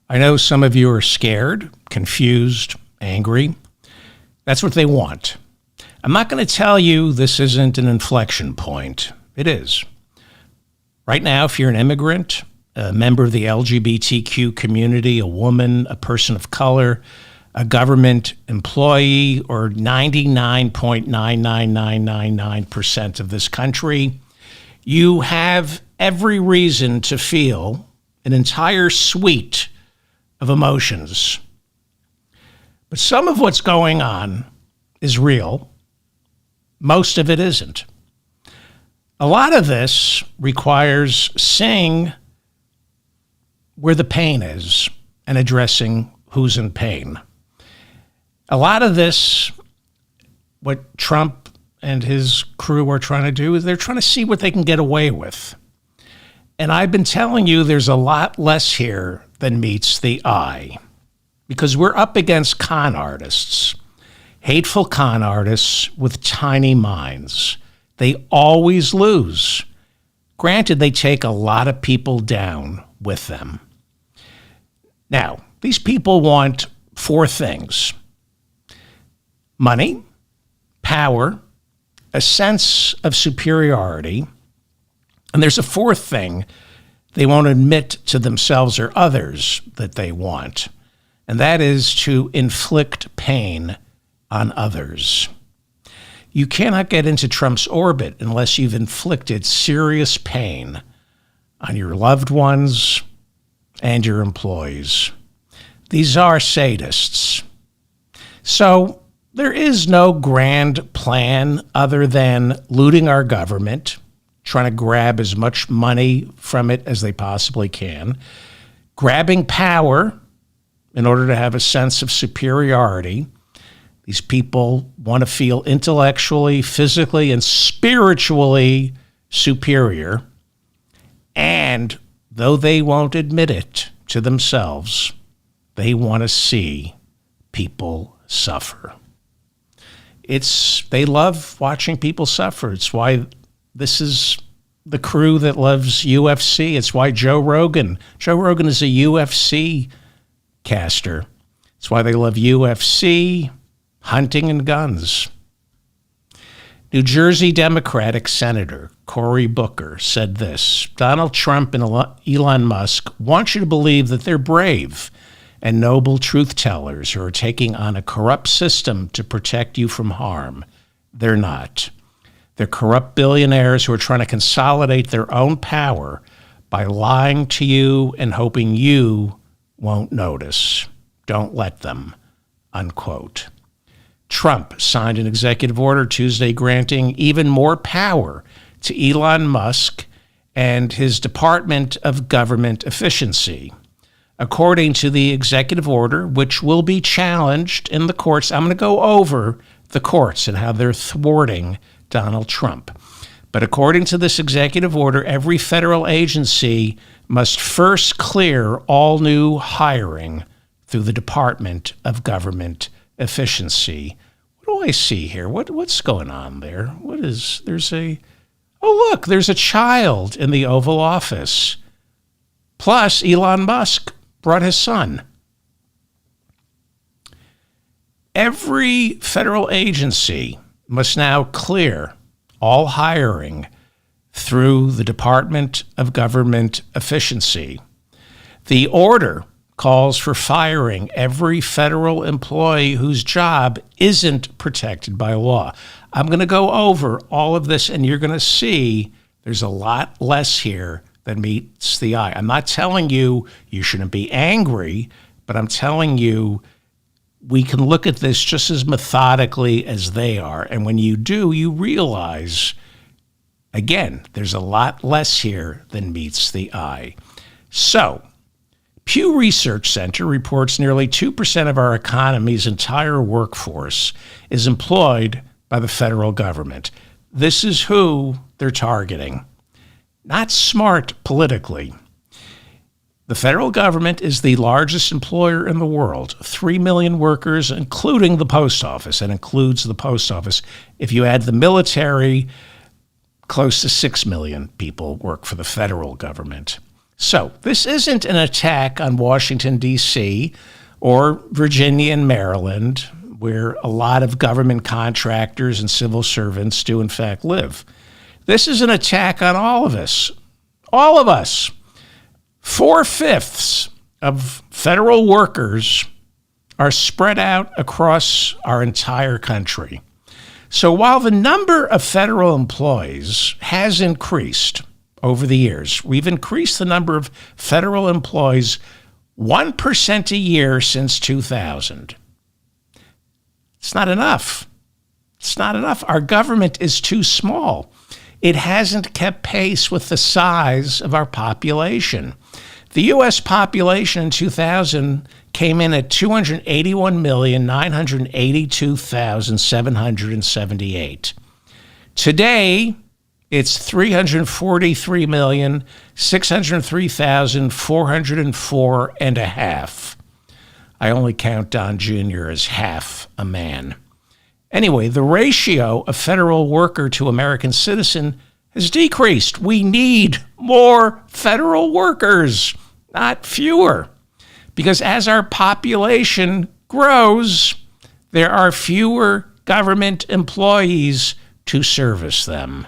I know some of you are scared, confused, angry. That's what they want. I'm not going to tell you this isn't an inflection point. It is. Right now, if you're an immigrant, a member of the LGBTQ community, a woman, a person of color, a government employee, or 99.99999% of this country, you have every reason to feel an entire suite of emotions. But some of what's going on is real. Most of it isn't. A lot of this requires seeing where the pain is and addressing who's in pain. A lot of this, what Trump and his crew are trying to do, is they're trying to see what they can get away with. And I've been telling you there's a lot less here than meets the eye, because we're up against con artists, hateful con artists with tiny minds. They always lose. Granted, they take a lot of people down with them. Now, these people want four things: money, power, a sense of superiority, and there's a fourth thing they won't admit to themselves or others that they want, and that is to inflict pain on others. You cannot get into Trump's orbit unless you've inflicted serious pain on your loved ones and your employees. These are sadists. So there is no grand plan other than looting our government, trying to grab as much money from it as they possibly can, grabbing power in order to have a sense of superiority. These people want to feel intellectually, physically, and spiritually superior. And though they won't admit it to themselves, they want to see people suffer. They love watching people suffer. It's why this is the crew that loves UFC. It's why Joe Rogan is a UFC caster. It's why they love UFC, hunting, and guns. New Jersey Democratic Senator Cory Booker said this: Donald Trump and Elon Musk want you to believe that they're brave and noble truth tellers who are taking on a corrupt system to protect you from harm. They're not. They're corrupt billionaires who are trying to consolidate their own power by lying to you and hoping you won't notice. Don't let them, unquote. Trump signed an executive order Tuesday granting even more power to Elon Musk and his Department of Government Efficiency. According to the executive order, which will be challenged in the courts, I'm going to go over the courts and how they're thwarting Donald Trump. But according to this executive order, every federal agency must first clear all new hiring through the Department of Government Efficiency. What do I see here? What's going on there? There's a child in the Oval Office. Plus, Elon Musk brought his son. Every federal agency must now clear all hiring through the Department of Government Efficiency. The order calls for firing every federal employee whose job isn't protected by law. I'm going to go over all of this, and you're going to see there's a lot less here than meets the eye. I'm not telling you shouldn't be angry, but I'm telling you we can look at this just as methodically as they are. And when you do, you realize, again, there's a lot less here than meets the eye. So, Pew Research Center reports nearly 2% of our economy's entire workforce is employed by the federal government. This is who they're targeting. Not smart politically. The federal government is the largest employer in the world, 3 million workers, including the post office, and includes the post office. If you add the military, close to 6 million people work for the federal government. So this isn't an attack on Washington, D.C. or Virginia and Maryland, where a lot of government contractors and civil servants do in fact live. This is an attack on all of us. All of us. 4/5 of federal workers are spread out across our entire country. So while the number of federal employees has increased over the years, we've increased the number of federal employees 1% a year since 2000. It's not enough. It's not enough. Our government is too small. It hasn't kept pace with the size of our population. The U.S. population in 2000 came in at 281,982,778. Today, it's 343,603,404 and a half. I only count Don Jr. as half a man. Anyway, the ratio of federal worker to American citizen has decreased. We need more federal workers, not fewer. Because as our population grows, there are fewer government employees to service them.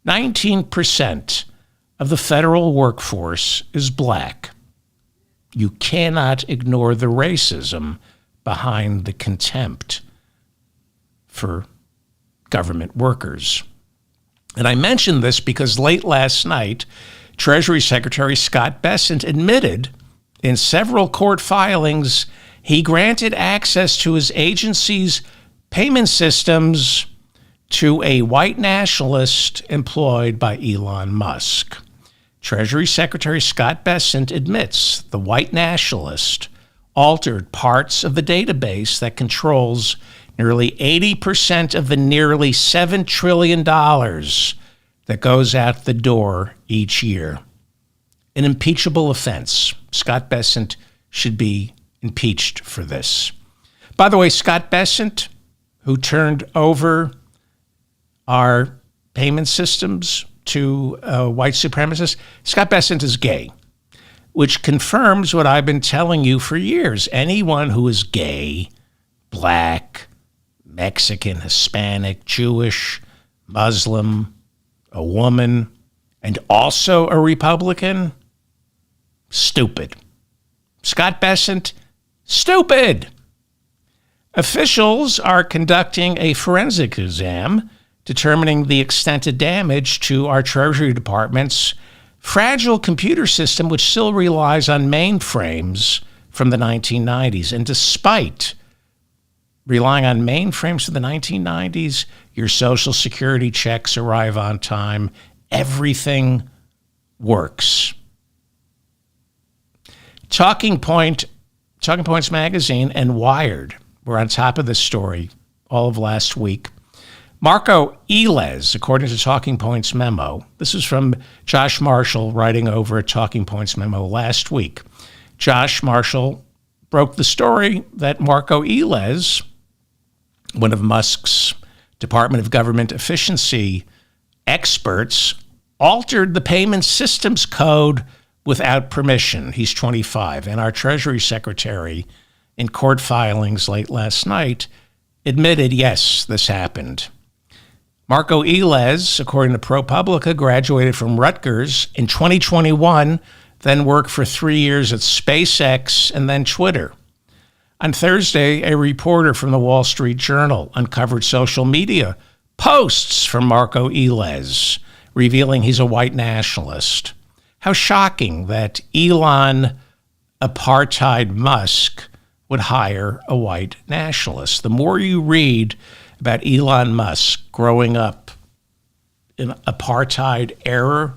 19% of the federal workforce is black. You cannot ignore the racism behind the contempt for government workers. And I mention this because late last night, Treasury Secretary Scott Bessent admitted in several court filings he granted access to his agency's payment systems to a white nationalist employed by Elon Musk. Treasury Secretary Scott Bessent admits the white nationalist altered parts of the database that controls nearly 80% of the nearly $7 trillion that goes out the door each year. An impeachable offense. Scott Bessent should be impeached for this. By the way, Scott Bessent, who turned over our payment systems to white supremacists, Scott Bessent is gay, which confirms what I've been telling you for years. Anyone who is gay, black, Mexican, Hispanic, Jewish, Muslim, a woman, and also a Republican, stupid. Scott Bessent, stupid. Officials are conducting a forensic exam determining the extent of damage to our Treasury Department's fragile computer system, which still relies on mainframes from the 1990s. And despite relying on mainframes from the 1990s, your Social Security checks arrive on time. Everything works. Talking Points Magazine and Wired were on top of this story all of last week. Marco Elez, according to Talking Points memo, this is from Josh Marshall writing over a Talking Points memo last week. Josh Marshall broke the story that Marco Elez, one of Musk's Department of Government Efficiency experts, altered the payment systems code without permission. He's 25. And our Treasury Secretary, in court filings late last night, admitted, yes, this happened. Marco Elez, according to ProPublica, graduated from Rutgers in 2021, then worked for 3 years at SpaceX and then Twitter. On Thursday, a reporter from the Wall Street Journal uncovered social media posts from Marco Elez, revealing he's a white nationalist. How shocking that Elon apartheid Musk would hire a white nationalist. The more you read about Elon Musk growing up in apartheid era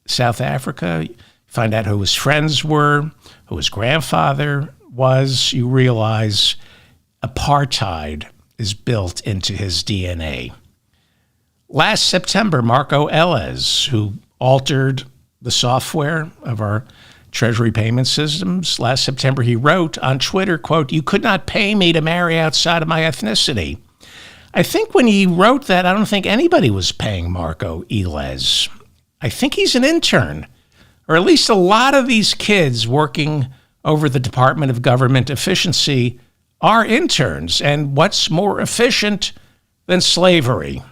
South Africa, you find out who his friends were, who his grandfather was, you realize apartheid is built into his DNA. Last September, Marco Elez, who altered the software of our Treasury payment systems, last September he wrote on Twitter, quote, "You could not pay me to marry outside of my ethnicity." I think when he wrote that, I don't think anybody was paying Marco Elez. I think he's an intern. or at least a lot of these kids working over the Department of Government Efficiency are interns. And what's more efficient than slavery?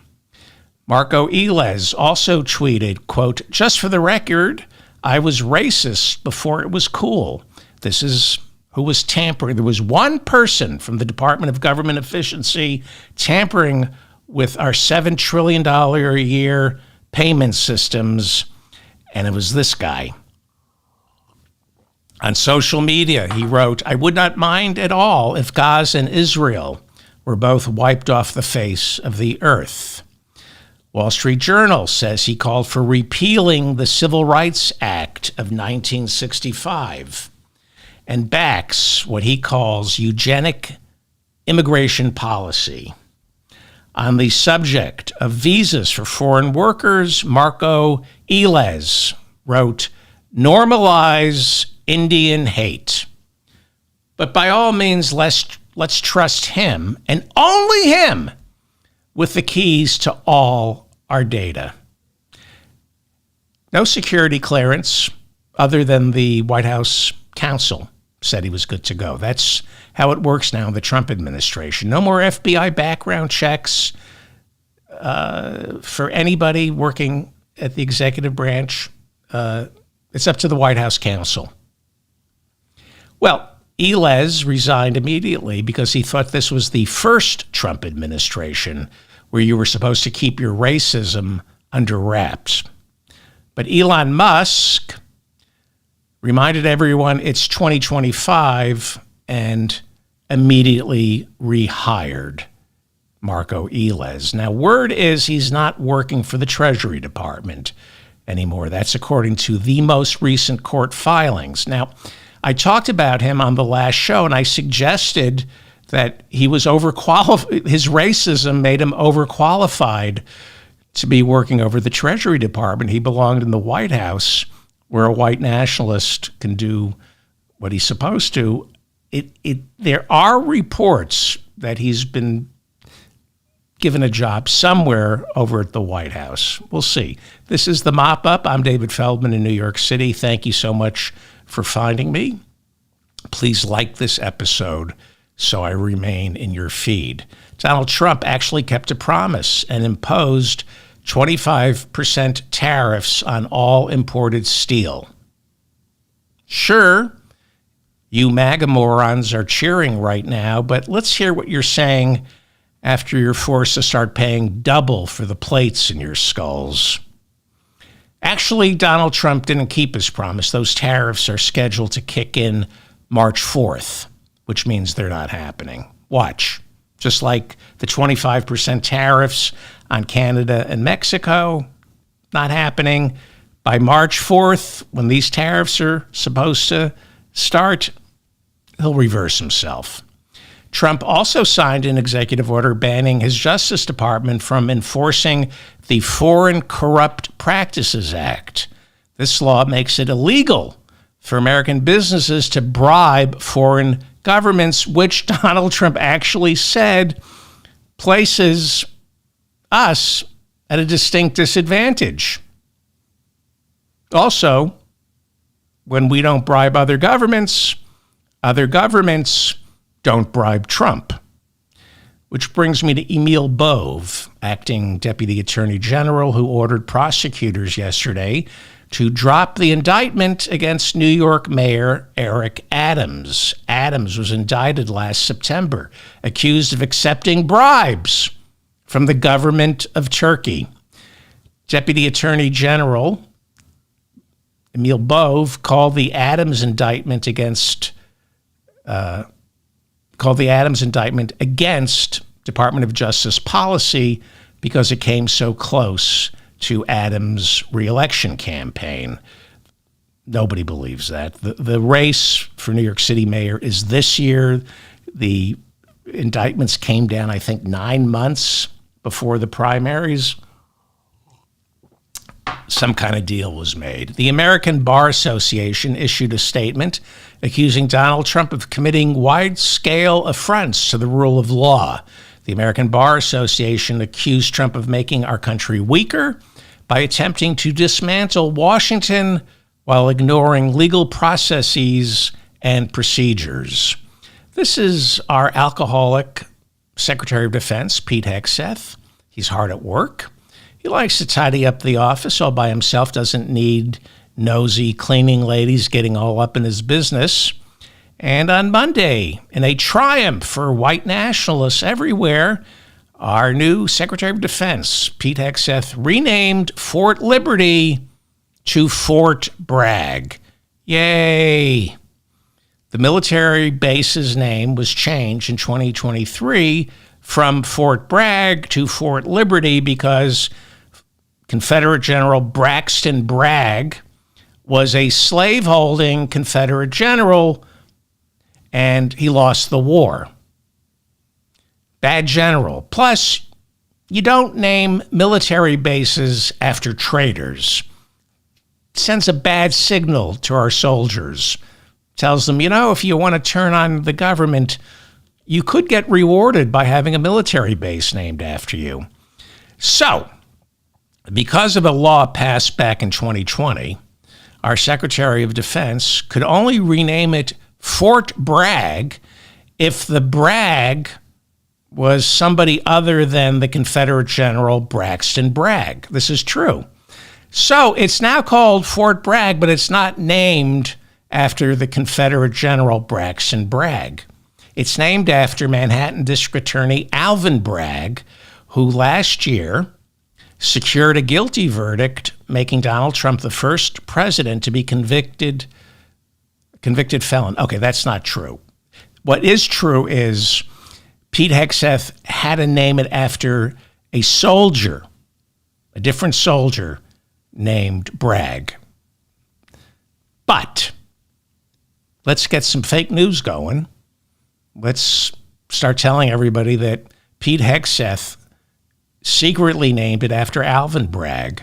Marco Elez also tweeted, quote, "Just for the record, I was racist before it was cool." This is who was tampering. There was one person from the Department of Government Efficiency tampering with our $7 trillion a year payment systems, and it was this guy. On social media, he wrote, "I would not mind at all if Gaza and Israel were both wiped off the face of the earth." Wall Street Journal says he called for repealing the Civil Rights Act of 1965 and backs what he calls eugenic immigration policy. On the subject of visas for foreign workers, Marco Elez wrote, "Normalize Indian hate. But by all means, let's trust him, and only him, with the keys to all our data." No security clearance other than the White House counsel said he was good to go. That's how it works now in the Trump administration. No more FBI background checks for anybody working at the executive branch. It's up to the White House counsel. Well, Elez resigned immediately because he thought this was the first Trump administration where you were supposed to keep your racism under wraps. But Elon Musk reminded everyone it's 2025 and immediately rehired Marco Elez. Now, word is he's not working for the Treasury Department anymore. That's according to the most recent court filings. Now, I talked about him on the last show, and I suggested that he was overqualified. His racism made him overqualified to be working over the Treasury Department. He belonged in the White House, where a white nationalist can do what he's supposed to. There are reports that he's been given a job somewhere over at the White House. We'll see. This is The Mop Up. I'm David Feldman in New York City. Thank you so much for finding me. Please like this episode so I remain in your feed. Donald Trump actually kept a promise and imposed 25% tariffs on all imported steel. Sure, you MAGA morons are cheering right now, but let's hear what you're saying after you're forced to start paying double for the plates in your skulls. Actually, Donald Trump didn't keep his promise. Those tariffs are scheduled to kick in March 4th, which means they're not happening. Watch. Just like the 25% tariffs on Canada and Mexico, not happening. By March 4th, when these tariffs are supposed to start, he'll reverse himself. Trump also signed an executive order banning his Justice Department from enforcing the Foreign Corrupt Practices Act. This law makes it illegal for American businesses to bribe foreign governments, which Donald Trump actually said places us at a distinct disadvantage. Also, when we don't bribe other governments don't bribe Trump. Which brings me to Emil Bove, acting Deputy Attorney General, who ordered prosecutors yesterday to drop the indictment against New York Mayor Eric Adams. Adams was indicted last September, accused of accepting bribes from the government of Turkey. Deputy Attorney General Emil Bove called the Adams indictment against Department of Justice policy because it came so close to Adams' reelection campaign. Nobody believes that. The race for New York City mayor is this year. The indictments came down, I think, 9 months before the primaries. Some kind of deal was made. The American Bar Association issued a statement accusing Donald Trump of committing wide-scale affronts to the rule of law. The American Bar Association accused Trump of making our country weaker by attempting to dismantle Washington while ignoring legal processes and procedures. This is our alcoholic Secretary of Defense, Pete Hegseth. He's hard at work. He likes to tidy up the office all by himself, doesn't need nosy cleaning ladies getting all up in his business. And on Monday, in a triumph for white nationalists everywhere, our new Secretary of Defense, Pete Hegseth, renamed Fort Liberty to Fort Bragg. Yay! The military base's name was changed in 2023 from Fort Bragg to Fort Liberty because Confederate General Braxton Bragg was a slave-holding Confederate general, and he lost the war. Bad general. Plus, you don't name military bases after traitors. It sends a bad signal to our soldiers. Tells them, if you want to turn on the government, you could get rewarded by having a military base named after you. So, because of a law passed back in 2020, our Secretary of Defense could only rename it Fort Bragg if the Bragg was somebody other than the Confederate General Braxton Bragg. This is true. So it's now called Fort Bragg, but it's not named after the Confederate General Braxton Bragg. It's named after Manhattan District Attorney Alvin Bragg, who last year secured a guilty verdict, making Donald Trump the first president to be convicted felon. Okay, that's not true. What is true is Pete Hegseth had to name it after a soldier, a different soldier named Bragg. But let's get some fake news going. Let's start telling everybody that Pete Hegseth secretly named it after Alvin Bragg,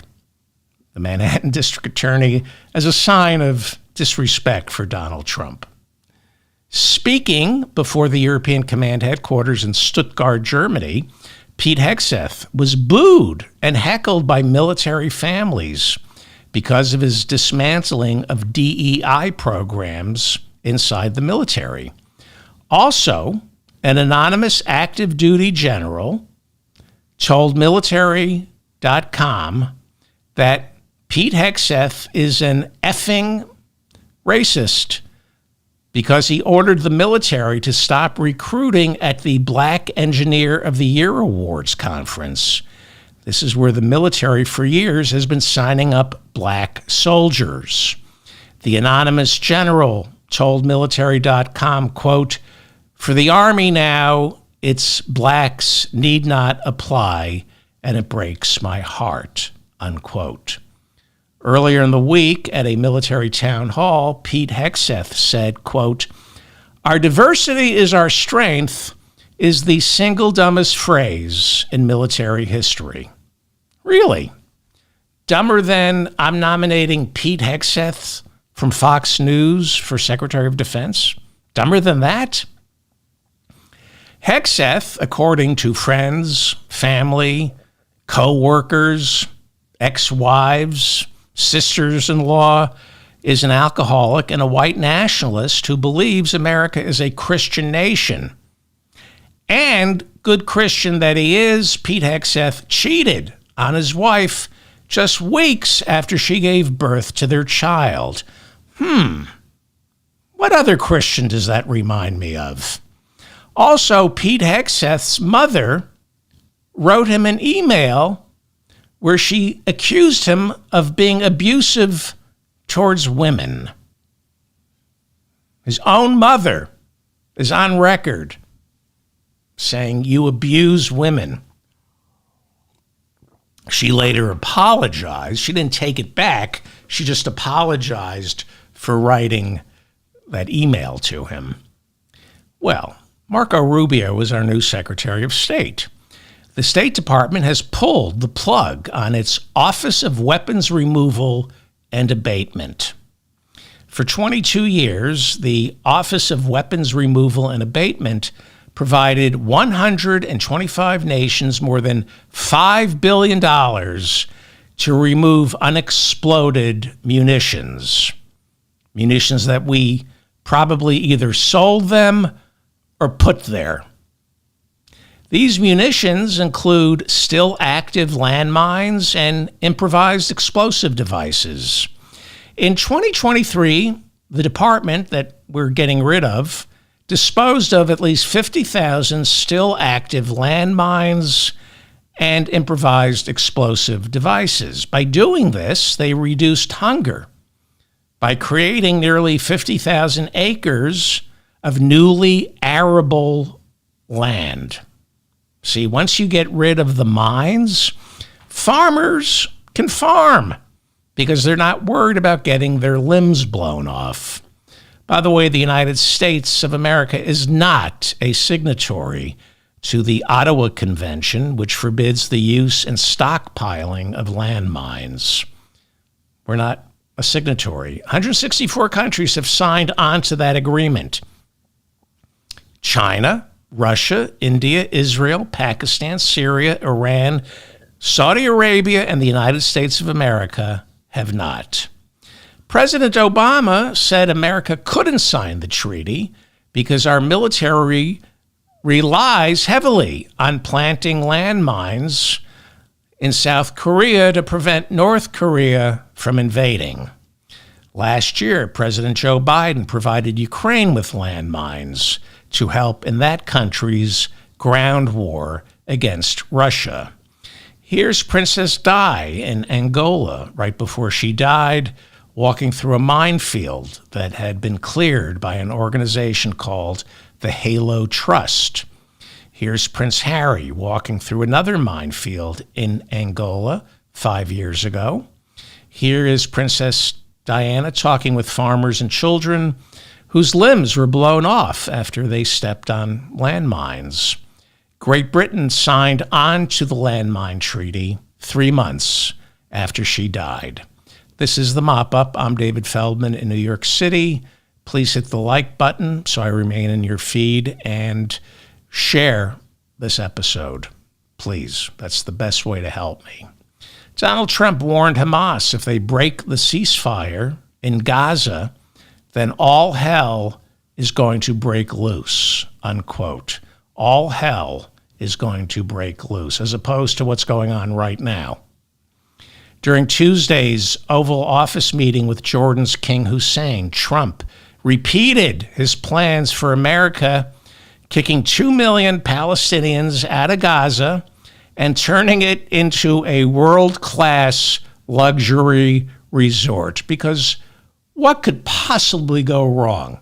the Manhattan District Attorney, as a sign of disrespect for Donald Trump. Speaking before the European Command headquarters in Stuttgart, Germany, Pete Hegseth was booed and heckled by military families because of his dismantling of DEI programs inside the military. Also, an anonymous active duty general told military.com that Pete Hegseth is an effing racist because he ordered the military to stop recruiting at the Black Engineer of the Year Awards conference. This is where the military for years has been signing up black soldiers. The anonymous general told military.com, quote, "For the Army now, it's blacks need not apply, and it breaks my heart," unquote. Earlier in the week at a military town hall, Pete Hegseth said, quote, "Our diversity is our strength is the single dumbest phrase in military history." Really? Dumber than I'm nominating Pete Hegseth from Fox News for Secretary of Defense? Dumber than that? Hegseth, according to friends, family, co-workers, ex-wives, sisters-in-law, is an alcoholic and a white nationalist who believes America is a Christian nation. And, good Christian that he is, Pete Hegseth cheated on his wife just weeks after she gave birth to their child. What other Christian does that remind me of? Also, Pete Hegseth's mother wrote him an email where she accused him of being abusive towards women. His own mother is on record saying, "You abuse women." She later apologized. She didn't take it back. She just apologized for writing that email to him. Well, Marco Rubio is our new Secretary of State. The State Department has pulled the plug on its Office of Weapons Removal and Abatement. For 22 years, the Office of Weapons Removal and Abatement provided 125 nations more than $5 billion to remove unexploded munitions, munitions that we probably either sold them or put there. These munitions include still active landmines and improvised explosive devices. In 2023, the department that we're getting rid of disposed of at least 50,000 still active landmines and improvised explosive devices. By doing this, they reduced hunger by creating nearly 50,000 acres of newly arable land. See, once you get rid of the mines, farmers can farm because they're not worried about getting their limbs blown off. By the way, the United States of America is not a signatory to the Ottawa Convention, which forbids the use and stockpiling of landmines. We're not a signatory. 164 countries have signed on to that agreement. China, Russia, India, Israel, Pakistan, Syria, Iran, Saudi Arabia, and the United States of America have not. President Obama said America couldn't sign the treaty because our military relies heavily on planting landmines in South Korea to prevent North Korea from invading. Last year, President Joe Biden provided Ukraine with landmines to help in that country's ground war against Russia. Here's Princess Di in Angola right before she died, walking through a minefield that had been cleared by an organization called the Halo Trust. Here's Prince Harry walking through another minefield in Angola 5 years ago. Here is Princess Diana talking with farmers and children whose limbs were blown off after they stepped on landmines. Great Britain signed on to the landmine treaty 3 months after she died. This is the Mop-Up. I'm David Feldman in New York City. Please hit the like button so I remain in your feed and share this episode. Please, that's the best way to help me. Donald Trump warned Hamas if they break the ceasefire in Gaza, then all hell is going to break loose, unquote. All hell is going to break loose, as opposed to what's going on right now. During Tuesday's Oval Office meeting with Jordan's King Hussein, Trump repeated his plans for America kicking 2 million Palestinians out of Gaza and turning it into a world-class luxury resort. Because what could possibly go wrong?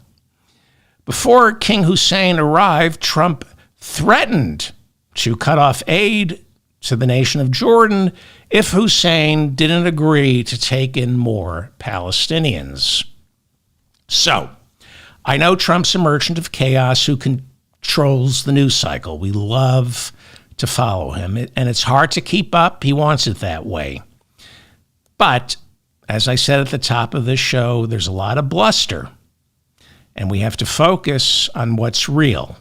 Before King Hussein arrived, Trump threatened to cut off aid to the nation of Jordan if Hussein didn't agree to take in more Palestinians. So, I know Trump's a merchant of chaos who controls the news cycle. We love to follow him, and it's hard to keep up. He wants it that way. But, as I said at the top of this show, there's a lot of bluster, and we have to focus on what's real.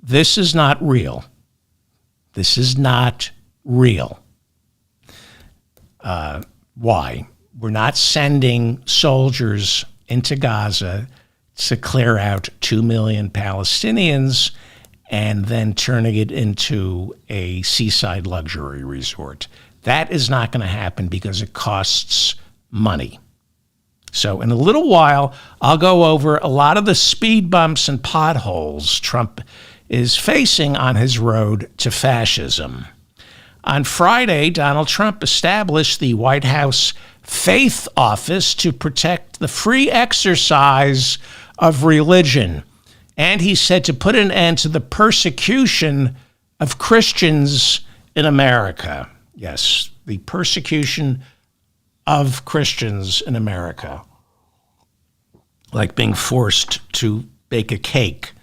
This is not real. This is not real. Why? We're not sending soldiers into Gaza to clear out 2 million Palestinians and then turning it into a seaside luxury resort. That is not going to happen because it costs money. So in a little while, I'll go over a lot of the speed bumps and potholes Trump is facing on his road to fascism. On Friday, Donald Trump established the White House Faith Office to protect the free exercise of religion. And he said to put an end to the persecution of Christians in America. Yes, the persecution of Christians in America. Like being forced to bake a cake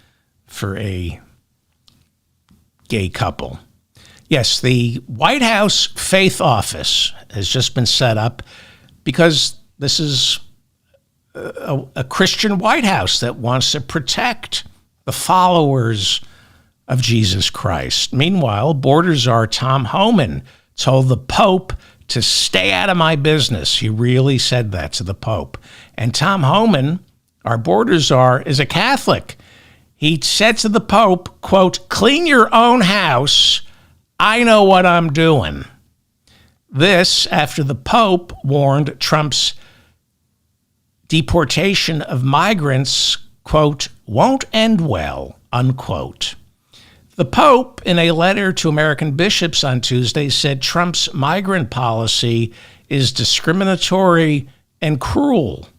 for a gay couple. Yes, the White House Faith Office has just been set up because this is a Christian White House that wants to protect the followers of Jesus Christ. Meanwhile, border czar Tom Homan told the Pope to stay out of my business. He really said that to the Pope. And Tom Homan, our border czar, is a Catholic. He said to the Pope, quote, "Clean your own house. I know what I'm doing." This after the Pope warned Trump's deportation of migrants, quote, "won't end well," unquote. The Pope, in a letter to American bishops on Tuesday, said Trump's migrant policy is discriminatory and cruel.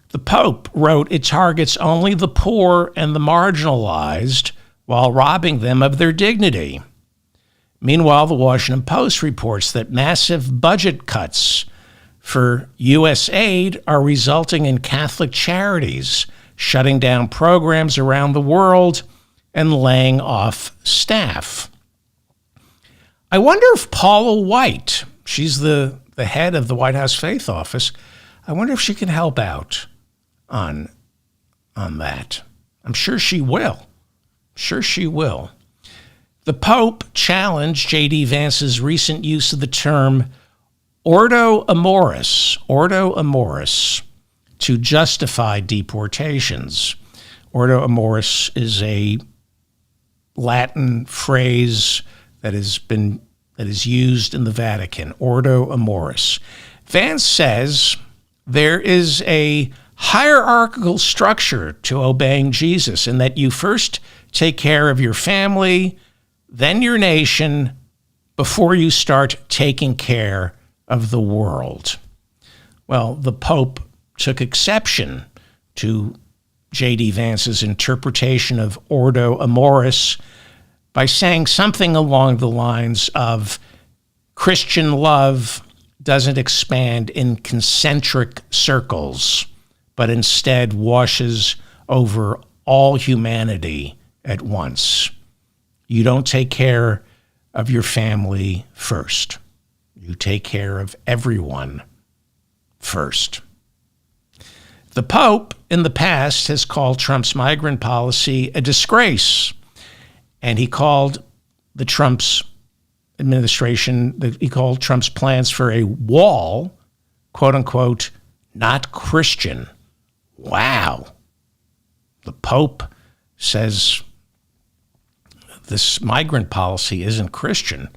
The Pope wrote it targets only the poor and the marginalized while robbing them of their dignity. Meanwhile, the Washington Post reports that massive budget cuts for U.S. aid are resulting in Catholic charities shutting down programs around the world and laying off staff. I wonder if Paula White, she's the head of the White House Faith Office, I wonder if she can help out on that. I'm sure she will. Sure she will. The Pope challenged J.D. Vance's recent use of the term ordo amoris, to justify deportations. Ordo amoris is a Latin phrase that is used in the Vatican, ordo amoris. Vance says there is a hierarchical structure to obeying Jesus, in that you first take care of your family, then your nation, before you start taking care of the world. Well, the Pope took exception to J.D. Vance's interpretation of ordo amoris by saying something along the lines of Christian love doesn't expand in concentric circles, but instead washes over all humanity at once. You don't take care of your family first. You take care of everyone first. The Pope, in the past, has called Trump's migrant policy a disgrace, and he called the Trump's administration, he called Trump's plans for a wall, quote unquote, not Christian. Wow. The Pope says this migrant policy isn't Christian.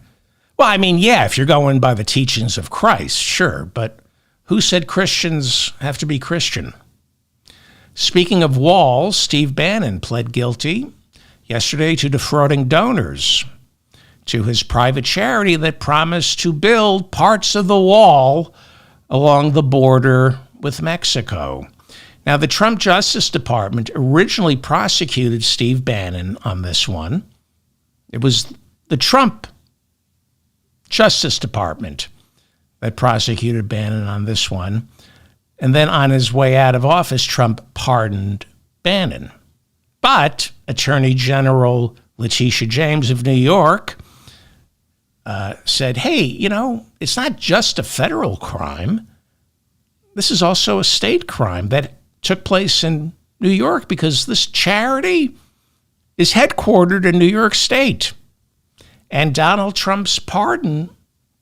Well, I mean, yeah, if you're going by the teachings of Christ, sure, but who said Christians have to be Christian? Speaking of walls, Steve Bannon pled guilty yesterday to defrauding donors to his private charity that promised to build parts of the wall along the border with Mexico. Now, the Trump Justice Department originally prosecuted Steve Bannon on this one. It was the Trump Justice Department that prosecuted Bannon on this one. And then on his way out of office, Trump pardoned Bannon. But Attorney General Letitia James of New York said, hey, it's not just a federal crime. This is also a state crime that took place in New York because this charity is headquartered in New York State. And Donald Trump's pardon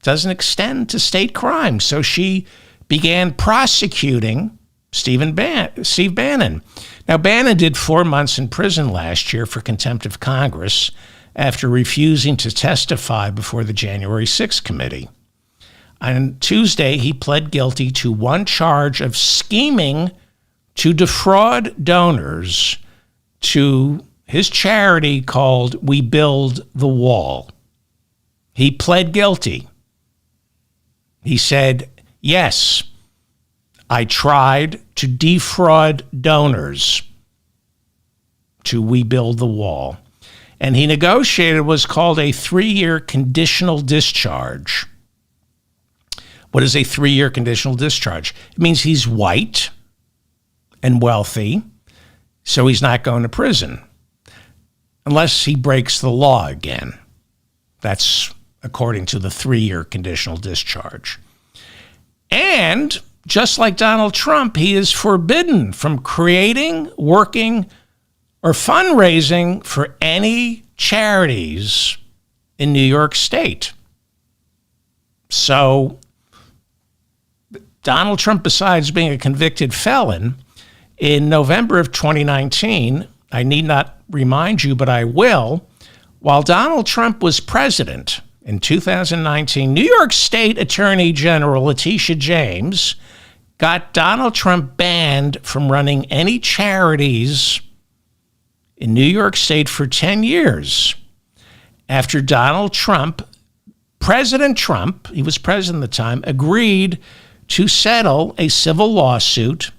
doesn't extend to state crimes. So she began prosecuting Steve Bannon. Now, Bannon did 4 months in prison last year for contempt of Congress after refusing to testify before the January 6th committee. On Tuesday, he pled guilty to one charge of scheming to defraud donors to his charity called We Build the Wall. He pled guilty. He said, yes, I tried to defraud donors to We Build the Wall. And he negotiated what's called a 3-year conditional discharge. What is a 3-year conditional discharge? It means he's white and wealthy, so he's not going to prison unless he breaks the law again. That's according to the 3-year conditional discharge. And just like Donald Trump, he is forbidden from creating, working, or fundraising for any charities in New York State. So Donald Trump, besides being a convicted felon, in November of 2019, I need not remind you, but I will, while Donald Trump was president in 2019, New York State Attorney General Letitia James got Donald Trump banned from running any charities in New York State for 10 years after Donald Trump, President Trump, he was president at the time, agreed to settle a civil lawsuit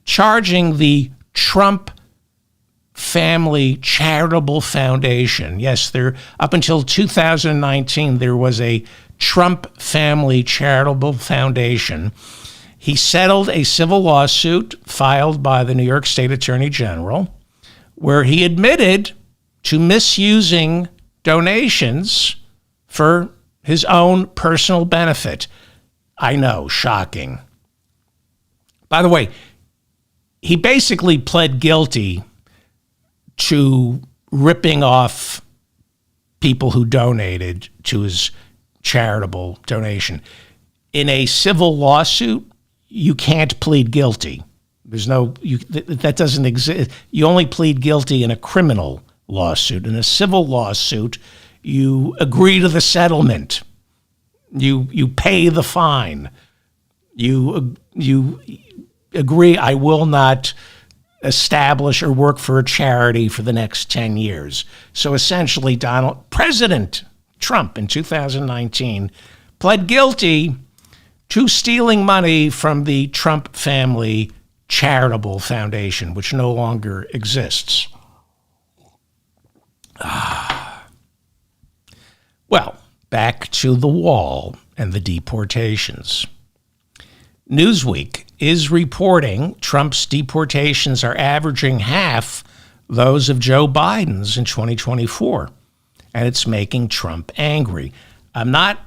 charging the Trump Family Charitable Foundation. Yes, there up until 2019, there was a Trump Family Charitable Foundation. He settled a civil lawsuit filed by the New York State Attorney General, where he admitted to misusing donations for his own personal benefit. I know, shocking. By the way, he basically pled guilty to ripping off people who donated to his charitable donation. In a civil lawsuit, you can't plead guilty. There's no, that doesn't exist. You only plead guilty in a criminal lawsuit. In a civil lawsuit, you agree to the settlement. You pay the fine. You agree, I will not establish or work for a charity for the next 10 years. So essentially, President Trump in 2019 pled guilty to stealing money from the Trump Family Charitable Foundation, which no longer exists. Well, back to the wall and the deportations. Newsweek is reporting Trump's deportations are averaging half those of Joe Biden's in 2024, and it's making Trump angry. Biden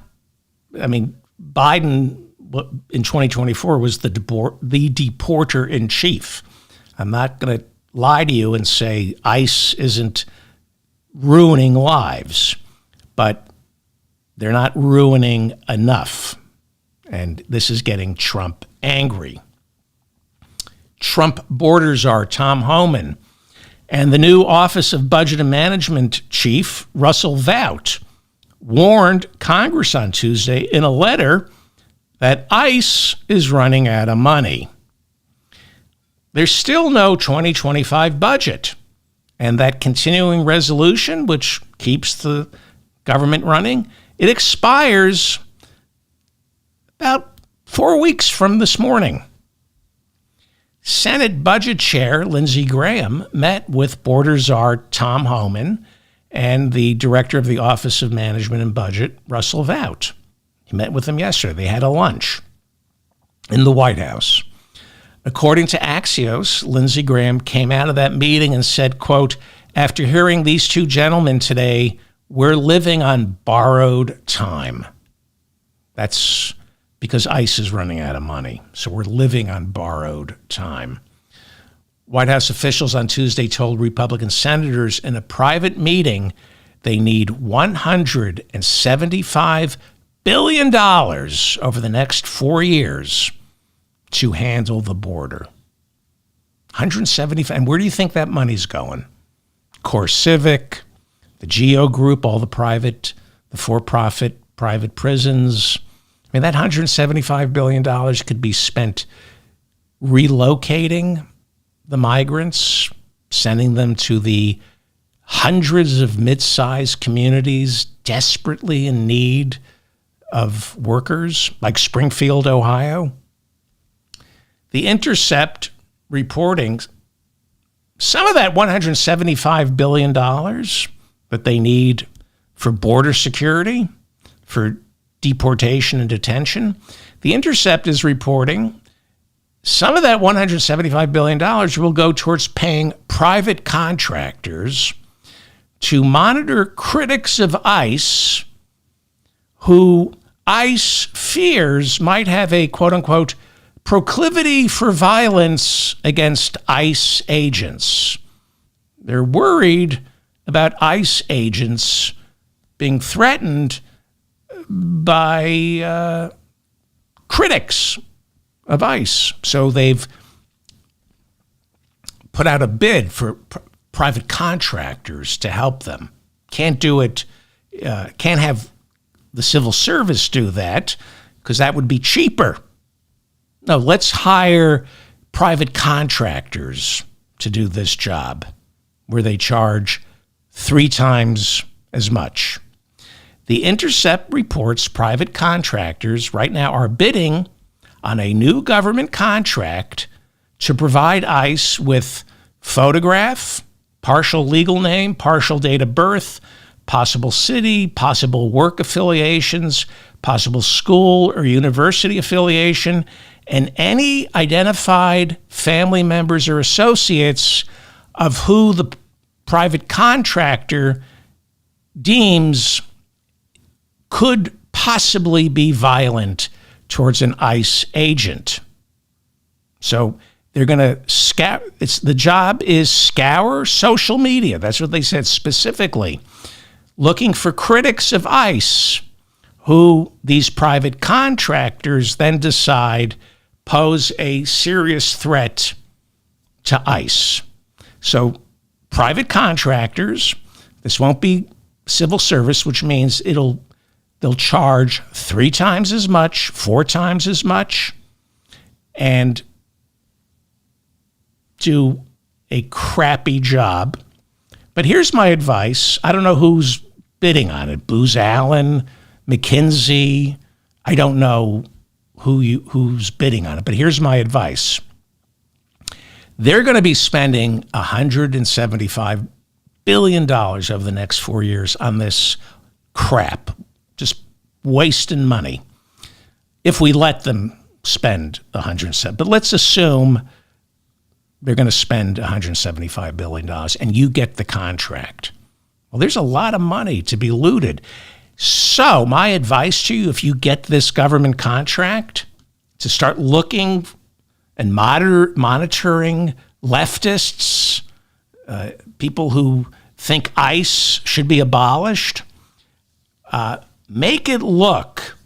in 2024 was the deporter in chief. I'm not going to lie to you and say ICE isn't ruining lives, but they're not ruining enough. And this is getting Trump angry. Trump border czar Tom Homan and the new Office of Budget and Management chief, Russell Vought, warned Congress on Tuesday in a letter that ICE is running out of money. There's still no 2025 budget, and that continuing resolution, which keeps the government running, it expires about 4 weeks from this morning. Senate Budget Chair Lindsey Graham met with border czar Tom Homan and the director of the Office of Management and Budget, Russell Vought. He met with them yesterday. They had a lunch in the White House. According to Axios, Lindsey Graham came out of that meeting and said, quote, "After hearing these two gentlemen today, we're living on borrowed time." That's because ICE is running out of money. So we're living on borrowed time. White House officials on Tuesday told Republican senators in a private meeting they need $175 billion over the next 4 years to handle the border. 175, and where do you think that money's going? CoreCivic, the GEO Group, all the for-profit private prisons. I mean, that $175 billion could be spent relocating the migrants, sending them to the hundreds of mid-sized communities desperately in need of workers, like Springfield, Ohio. The Intercept reporting some of that $175 billion that they need for border security, for deportation and detention. The Intercept is reporting some of that $175 billion will go towards paying private contractors to monitor critics of ICE who ICE fears might have a quote-unquote proclivity for violence against ICE agents. They're worried about ICE agents being threatened by critics of ICE. So they've put out a bid for private contractors to help them. Can't do it, can't have the civil service do that because that would be cheaper. No, let's hire private contractors to do this job where they charge 3 times as much. The Intercept reports private contractors right now are bidding on a new government contract to provide ICE with photograph, partial legal name, partial date of birth, possible city, possible work affiliations, possible school or university affiliation, and any identified family members or associates of who the private contractor deems could possibly be violent towards an ICE agent. So they're going to scour. The job is scour social media. That's what they said specifically, looking for critics of ICE, who these private contractors then decide pose a serious threat to ICE. So private contractors, this won't be civil service, which means they'll charge 3 times as much, 4 times as much, and do a crappy job. But here's my advice. I don't know who's bidding on it. Booz Allen, McKinsey. I don't know who's bidding on it. But here's my advice. They're going to be spending $175 billion over the next 4 years on this crap, just wasting money, if we let them spend $107. But let's assume they're going to spend $175 billion and you get the contract. Well, there's a lot of money to be looted. So my advice to you, if you get this government contract, to start looking and monitoring leftists, people who think ICE should be abolished. Make it look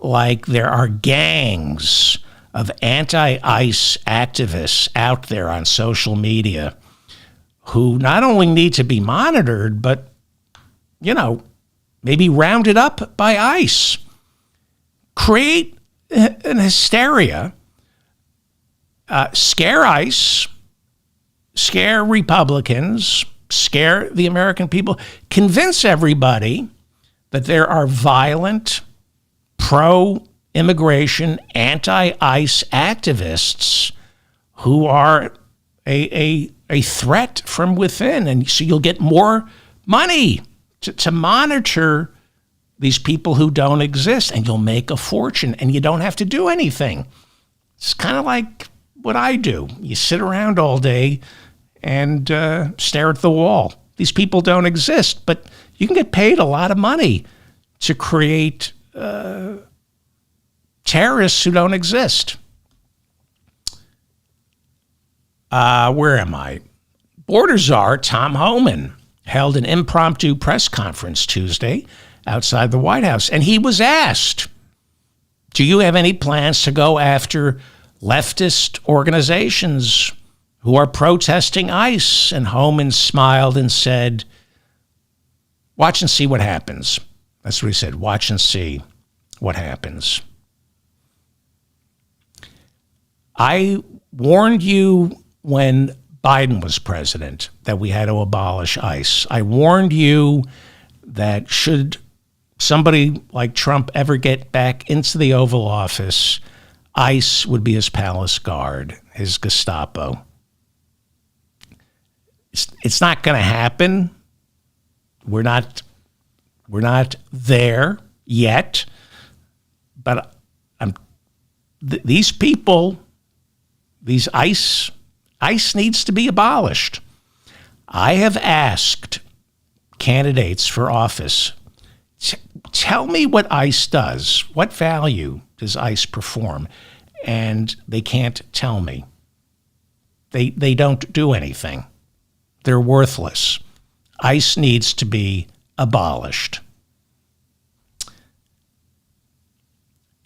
like there are gangs of anti-ICE activists out there on social media who not only need to be monitored, but, maybe rounded up by ICE. Create an hysteria, scare ICE, scare Republicans, scare the American people, convince everybody that there are violent, pro-immigration, anti-ICE activists who are a threat from within. And so you'll get more money to monitor these people who don't exist, and you'll make a fortune, and you don't have to do anything. It's kind of like what I do. You sit around all day and stare at the wall. These people don't exist, but you can get paid a lot of money to create terrorists who don't exist. Where am I? Border czar Tom Homan held an impromptu press conference Tuesday outside the White House, and he was asked, do you have any plans to go after leftist organizations who are protesting ICE? And Homan smiled and said, watch and see what happens. That's what he said, watch and see what happens. I warned you when Biden was president that we had to abolish ICE. I warned you that should somebody like Trump ever get back into the Oval Office, ICE would be his palace guard, his Gestapo. It's not going to happen. We're not there yet. But these people, these ICE needs to be abolished. I have asked candidates for office, tell me what ICE does. What value does ICE perform? And they can't tell me. They don't do anything. They're worthless. ICE needs to be abolished.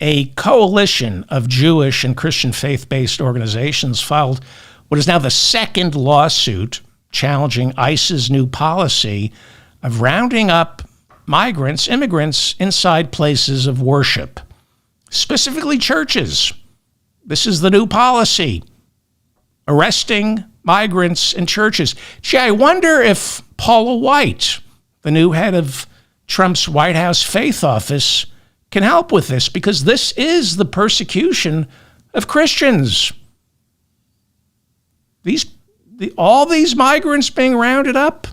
a coalition of Jewish and Christian faith-based organizations filed what is now the second lawsuit challenging ICE's new policy of rounding up immigrants inside places of worship, specifically churches. This is the new policy, arresting migrants in churches. Gee, I wonder if Paula White, the new head of Trump's White House Faith Office, can help with this, because this is the persecution of Christians. All these migrants being rounded up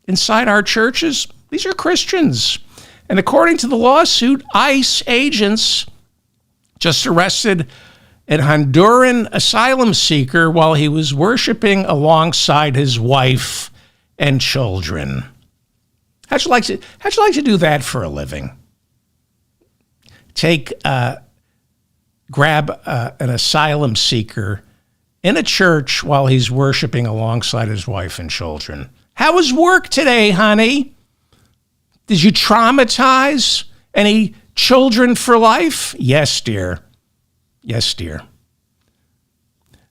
inside our churches, these are Christians. And according to the lawsuit, ICE agents just arrested a Honduran asylum seeker while he was worshiping alongside his wife and children. How'd you like to do that for a living? Grab an asylum seeker in a church while he's worshiping alongside his wife and children. How was work today, honey? Did you traumatize any children for life? Yes, dear. Yes, dear.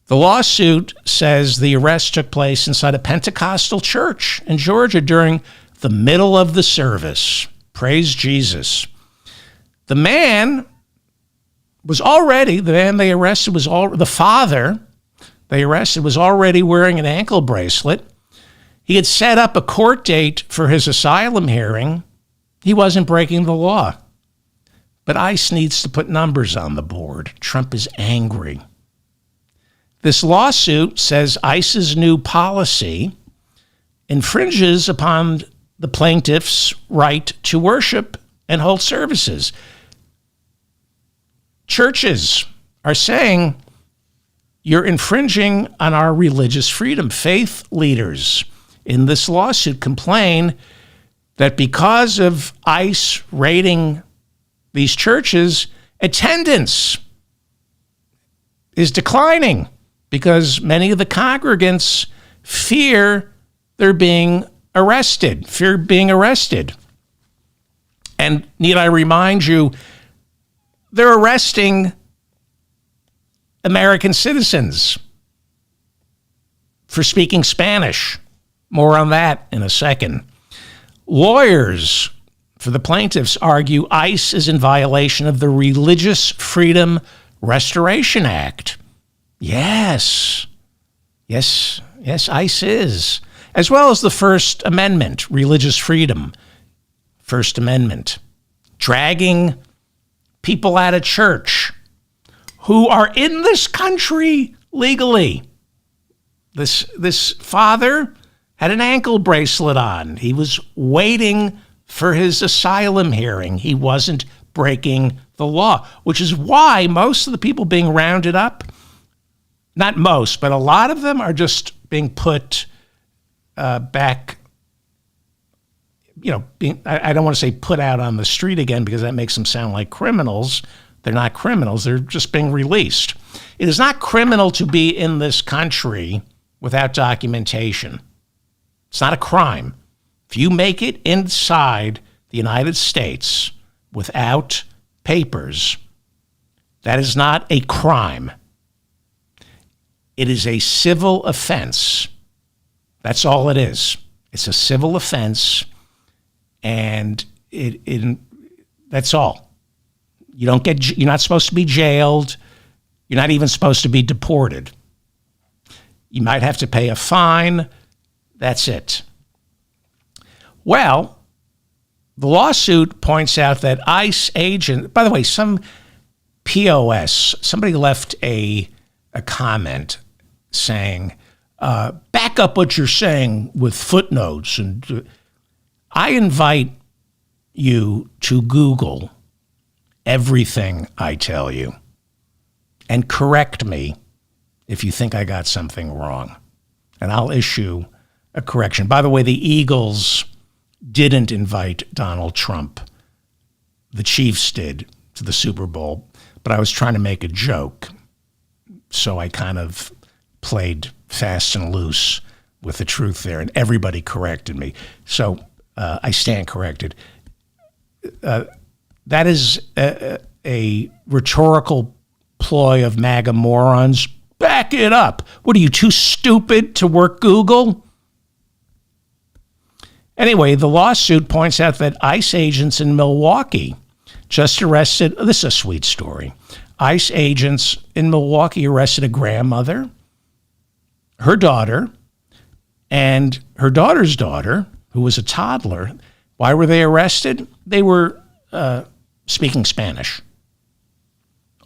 The lawsuit says the arrest took place inside a Pentecostal church in Georgia during the middle of the service. Praise Jesus. The man they arrested the father they arrested was already wearing an ankle bracelet. He had set up a court date for his asylum hearing. He wasn't breaking the law. But ICE needs to put numbers on the board. Trump is angry. This lawsuit says ICE's new policy infringes upon the plaintiff's right to worship and hold services. Churches are saying you're infringing on our religious freedom. Faith leaders in this lawsuit complain that because of ICE raiding these churches, attendance is declining because many of the congregants fear being arrested. And need I remind you, they're arresting American citizens for speaking Spanish. More on that in a second. Lawyers for the plaintiffs argue ICE is in violation of the Religious Freedom Restoration Act. Yes, ICE is. As well as the First Amendment, religious freedom, First Amendment. Dragging people out of church who are in this country legally. This father had an ankle bracelet on. He was waiting for his asylum hearing. He wasn't breaking the law, which is why most of the people being rounded up, not most, but a lot of them are just being put back, I don't want to say put out on the street again because that makes them sound like criminals. They're not criminals. They're just being released. It is not criminal to be in this country without documentation. It's not a crime. If you make it inside the United States without papers, that is not a crime. It is a civil offense. That's all it is. It's a civil offense, and that's all. You're not supposed to be jailed. You're not even supposed to be deported. You might have to pay a fine. That's it. Well, the lawsuit points out that ICE agent, by the way, some POS, somebody left a comment saying, back up what you're saying with footnotes. And I invite you to Google everything I tell you and correct me if you think I got something wrong. And I'll issue a correction. By the way, the Eagles didn't invite Donald Trump. The Chiefs did to the Super Bowl, but I was trying to make a joke. So I kind of played fast and loose with the truth there, and everybody corrected me. So I stand corrected. That is a rhetorical ploy of MAGA morons. Back it up. What are you, too stupid to work Google? Anyway, the lawsuit points out that ICE agents in Milwaukee just arrested, this is a sweet story. ICE agents in Milwaukee arrested a grandmother, her daughter, and her daughter's daughter, who was a toddler. Why were they arrested? They were speaking Spanish.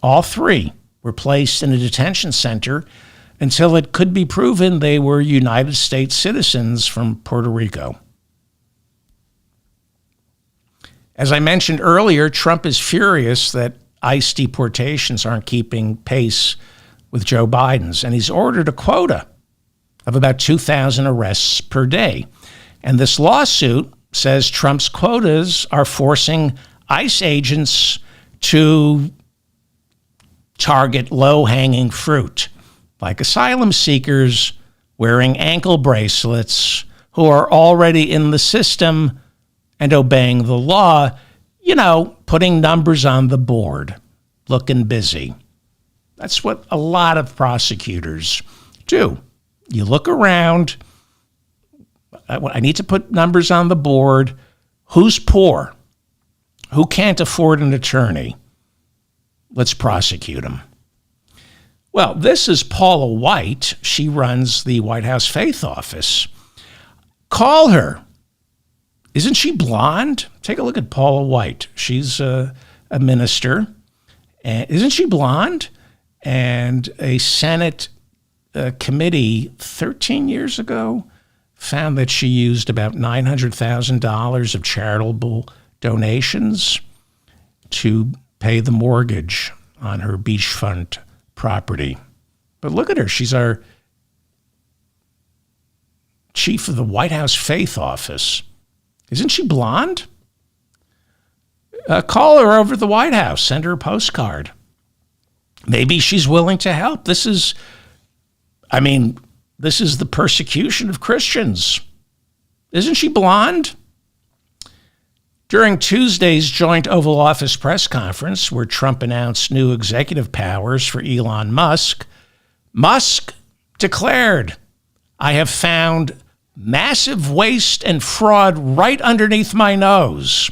All three were placed in a detention center until it could be proven they were United States citizens from Puerto Rico. As I mentioned earlier, Trump is furious that ICE deportations aren't keeping pace with Joe Biden's, and he's ordered a quota of about 2,000 arrests per day. And this lawsuit says Trump's quotas are forcing ICE agents to target low-hanging fruit, like asylum seekers wearing ankle bracelets who are already in the system and obeying the law, putting numbers on the board, looking busy. That's what a lot of prosecutors do. You look around. I need to put numbers on the board. Who's poor? Who can't afford an attorney? Let's prosecute him. Well, this is Paula White. She runs the White House Faith Office. Call her. Isn't she blonde? Take a look at Paula White. She's a minister. And isn't she blonde? And a Senate committee 13 years ago found that she used about $900,000 of charitable donations to pay the mortgage on her beachfront property. But look at her. She's our chief of the White House Faith Office. Isn't she blonde? Call her over at the White House. Send her a postcard. Maybe she's willing to help. This is the persecution of Christians. Isn't she blonde? During Tuesday's joint Oval Office press conference, where Trump announced new executive powers for Elon Musk, Musk declared, "I have found massive waste and fraud right underneath my nose."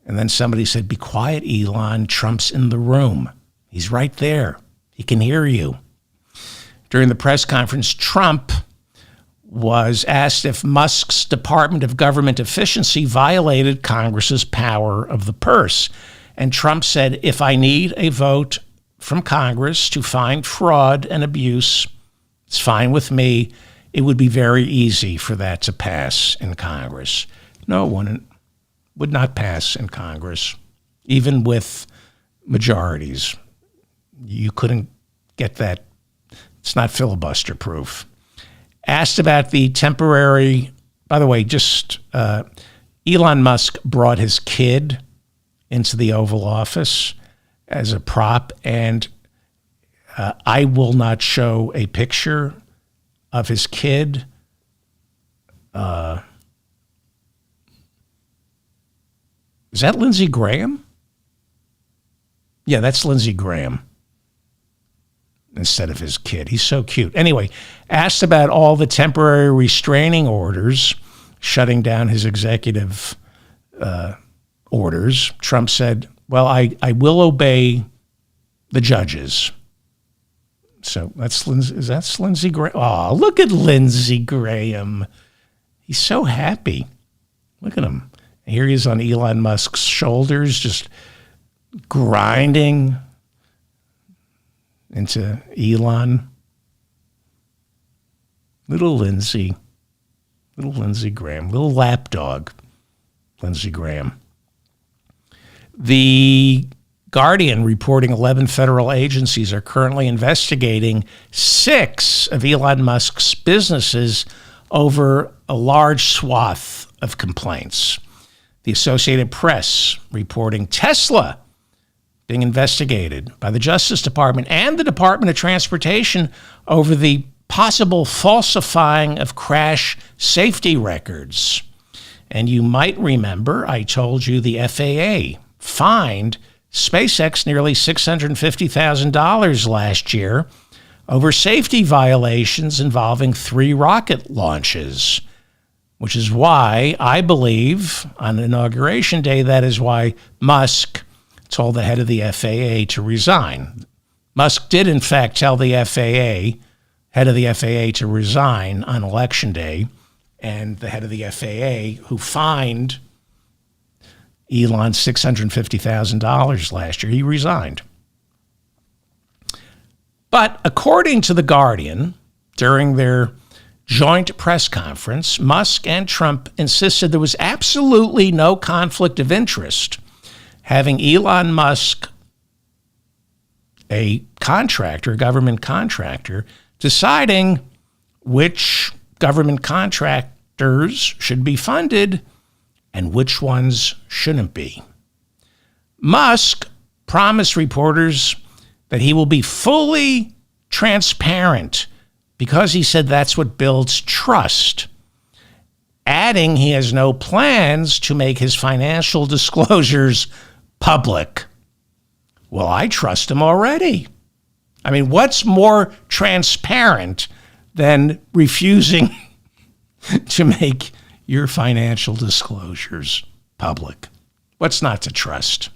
And then somebody said, "Be quiet, Elon. Trump's in the room. He's right there. He can hear you." During the press conference, Trump was asked if Musk's Department of Government Efficiency violated Congress's power of the purse. And Trump said, "If I need a vote from Congress to find fraud and abuse, it's fine with me. It would be very easy for that to pass in Congress." No, it wouldn't. Would not pass in Congress, even with majorities. You couldn't get that. It's not filibuster proof. Asked about the temporary, by the way, Elon Musk brought his kid into the Oval Office as a prop, and I will not show a picture of his kid. Is that Lindsey Graham? Yeah, that's Lindsey Graham instead of his kid. He's so cute. Anyway, asked about all the temporary restraining orders shutting down his executive orders, Trump said, "Well, I will obey the judges." So that's Lindsey Graham. Oh, look at Lindsey Graham. He's so happy. Look at him. Here he is on Elon Musk's shoulders, just grinding into Elon. Little Lindsey Graham, little lapdog, Lindsey Graham. The Guardian reporting 11 federal agencies are currently investigating 6 of Elon Musk's businesses over a large swath of complaints. The Associated Press reporting Tesla being investigated by the Justice Department and the Department of Transportation over the possible falsifying of crash safety records. And you might remember I told you the FAA fined SpaceX nearly $650,000 last year over safety violations involving 3 rocket launches, which is why I believe on Inauguration Day, that is why Musk told the head of the FAA to resign. Musk did, in fact, tell the head of the FAA to resign on Election Day, and the head of the FAA, who fined Elon $650,000 last year, he resigned. But according to The Guardian, during their joint press conference, Musk and Trump insisted there was absolutely no conflict of interest having Elon Musk, a contractor, a government contractor, deciding which government contractors should be funded and which ones shouldn't be. Musk promised reporters that he will be fully transparent because he said that's what builds trust, adding he has no plans to make his financial disclosures public. Well, I trust him already. I mean, what's more transparent than refusing to make your financial disclosures public? What's not to trust?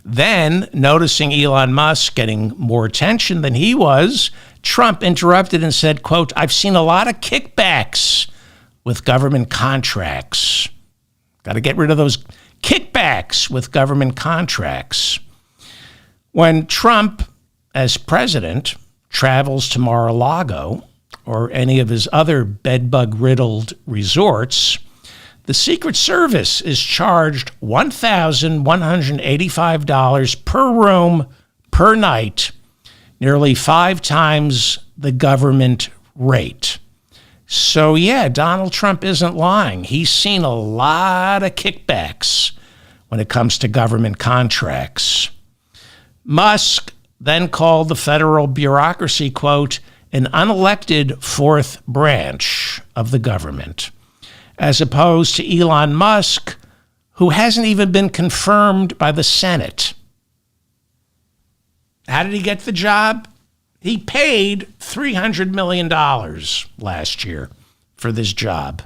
Then, noticing Elon Musk getting more attention than he was, Trump interrupted and said, quote, "I've seen a lot of kickbacks with government contracts. Got to get rid of those kickbacks with government contracts." When Trump, as president, travels to Mar-a-Lago or any of his other bedbug-riddled resorts, the Secret Service is charged $1,185 per room per night, nearly 5 times the government rate. So yeah, Donald Trump isn't lying. He's seen a lot of kickbacks when it comes to government contracts. Musk then called the federal bureaucracy, quote, "an unelected 4th branch of the government," as opposed to Elon Musk, who hasn't even been confirmed by the Senate. How did he get the job? He paid $300 million last year for this job.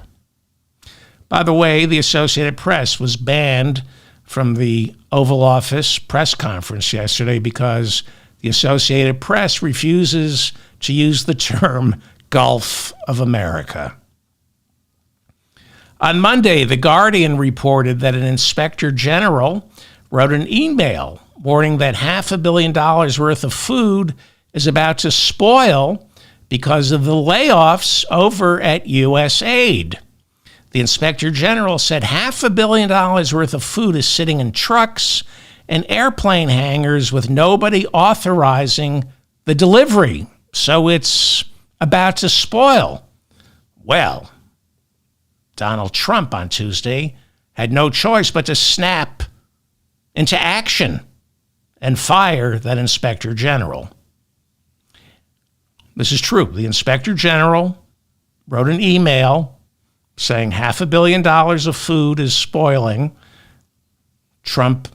By the way, the Associated Press was banned from the Oval Office press conference yesterday because the Associated Press refuses to use the term Gulf of America. On Monday, The Guardian reported that an inspector general wrote an email warning that $500 million worth of food is about to spoil because of the layoffs over at USAID. The inspector general said $500 million worth of food is sitting in trucks and airplane hangars with nobody authorizing the delivery, so it's about to spoil. Well, Donald Trump on Tuesday had no choice but to snap into action and fire that inspector general. This is true. The inspector general wrote an email saying $500 million of food is spoiling. Trump,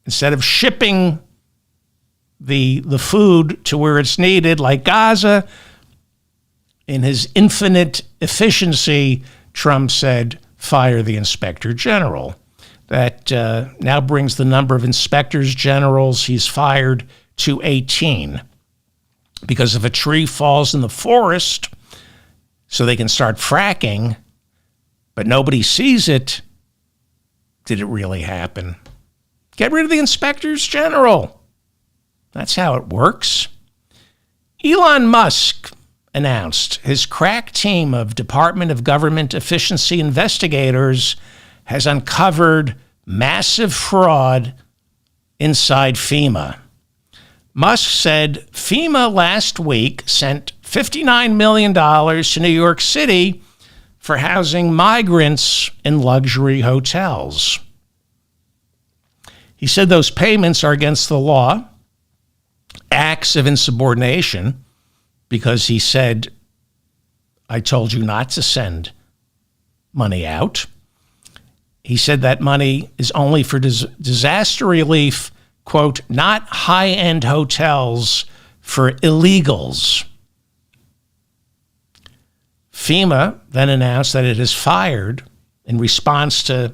instead of shipping the food to where it's needed, like Gaza, in his infinite efficiency, Trump said, fire the inspector general. That now brings the number of inspectors generals he's fired to 18. Because if a tree falls in the forest so they can start fracking, but nobody sees it, did it really happen? Get rid of the inspectors general. That's how it works. Elon Musk announced his crack team of Department of Government Efficiency investigators has uncovered massive fraud inside FEMA. Musk said FEMA last week sent $59 million to New York City for housing migrants in luxury hotels. He said those payments are against the law, acts of insubordination, because he said, I told you not to send money out. He said that money is only for disaster relief, quote, not high-end hotels for illegals. FEMA then announced that it has fired, in response to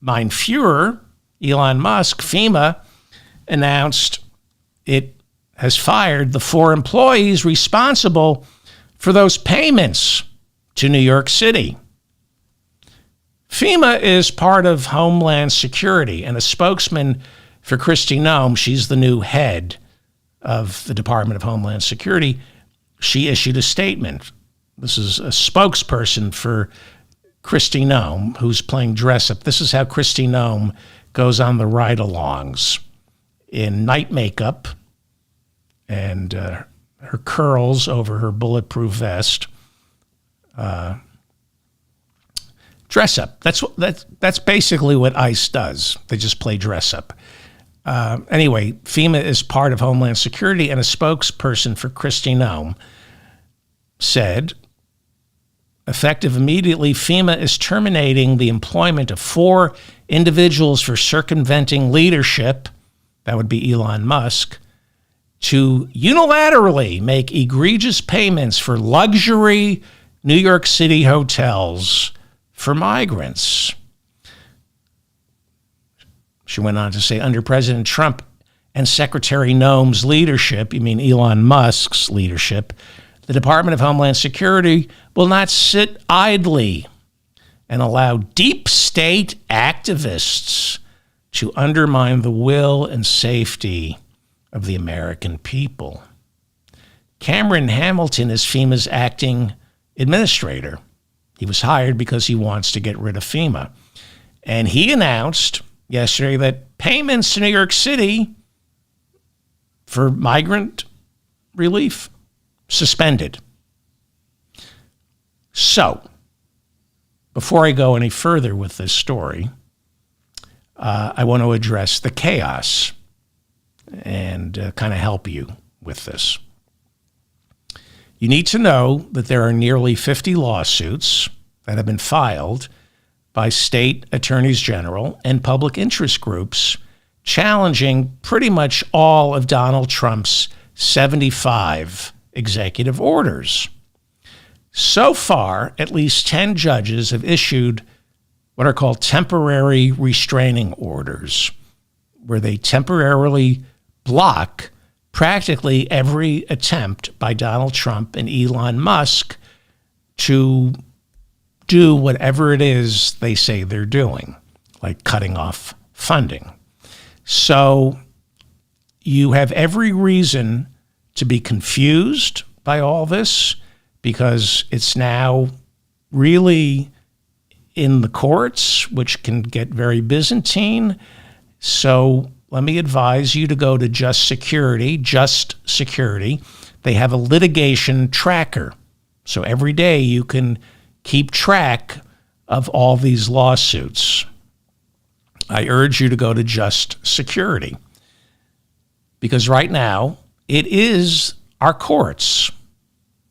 Mein Fuhrer, Elon Musk, FEMA announced it has fired the 4 employees responsible for those payments to New York City. FEMA is part of Homeland Security, and a spokesman for Kristi Noem, she's the new head of the Department of Homeland Security, she issued a statement. This is a spokesperson for Kristi Noem, who's playing dress-up. This is how Kristi Noem goes on the ride-alongs in night makeup and her curls over her bulletproof vest. Dress-up. That's basically what ICE does. They just play dress-up. Anyway, FEMA is part of Homeland Security, and a spokesperson for Kristi Noem said, effective immediately, FEMA is terminating the employment of 4 individuals for circumventing leadership, that would be Elon Musk, to unilaterally make egregious payments for luxury New York City hotels for migrants. She went on to say, under President Trump and Secretary Noem's leadership, you mean Elon Musk's leadership, the Department of Homeland Security will not sit idly and allow deep state activists to undermine the will and safety of the American people. Cameron Hamilton is FEMA's acting administrator. He was hired because he wants to get rid of FEMA. And he announced yesterday that payments to New York City for migrant relief suspended. So, before I go any further with this story, I want to address the chaos and kind of help you with this. You need to know that there are nearly 50 lawsuits that have been filed by state attorneys general and public interest groups challenging pretty much all of Donald Trump's 75 executive orders. So far, at least 10 judges have issued what are called temporary restraining orders, where they temporarily block practically every attempt by Donald Trump and Elon Musk to do whatever it is they say they're doing, like cutting off funding. So you have every reason to be confused by all this, because it's now really in the courts, which can get very Byzantine. So let me advise you to go to Just Security. They have a litigation tracker. So every day you can keep track of all these lawsuits. I urge you to go to Just Security, because right now it is our courts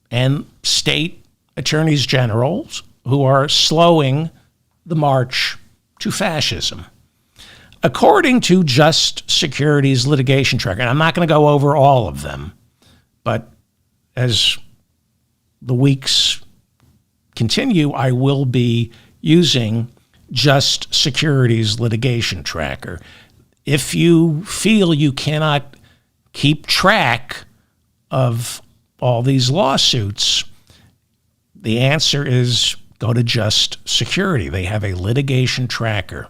and state attorneys generals who are slowing the march to fascism. According to Just Security's litigation tracker, and I'm not going to go over all of them, but as the weeks continue, I will be using Just Security's litigation tracker. If you feel you cannot keep track of all these lawsuits, the answer is go to Just Security. They have a litigation tracker,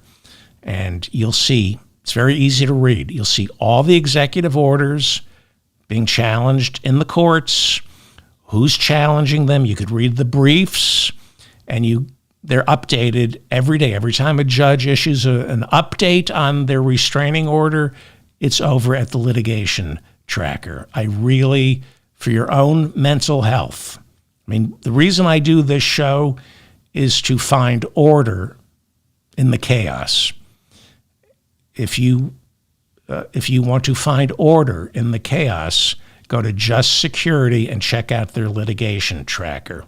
and you'll see, it's very easy to read. You'll see all the executive orders being challenged in the courts, who's challenging them. You could read the briefs, and they're updated every day. Every time a judge issues an update on their restraining order, it's over at the litigation tracker. I really, for your own mental health, I mean, the reason I do this show is to find order in the chaos. If you want to find order in the chaos, go to Just Security and check out their litigation tracker.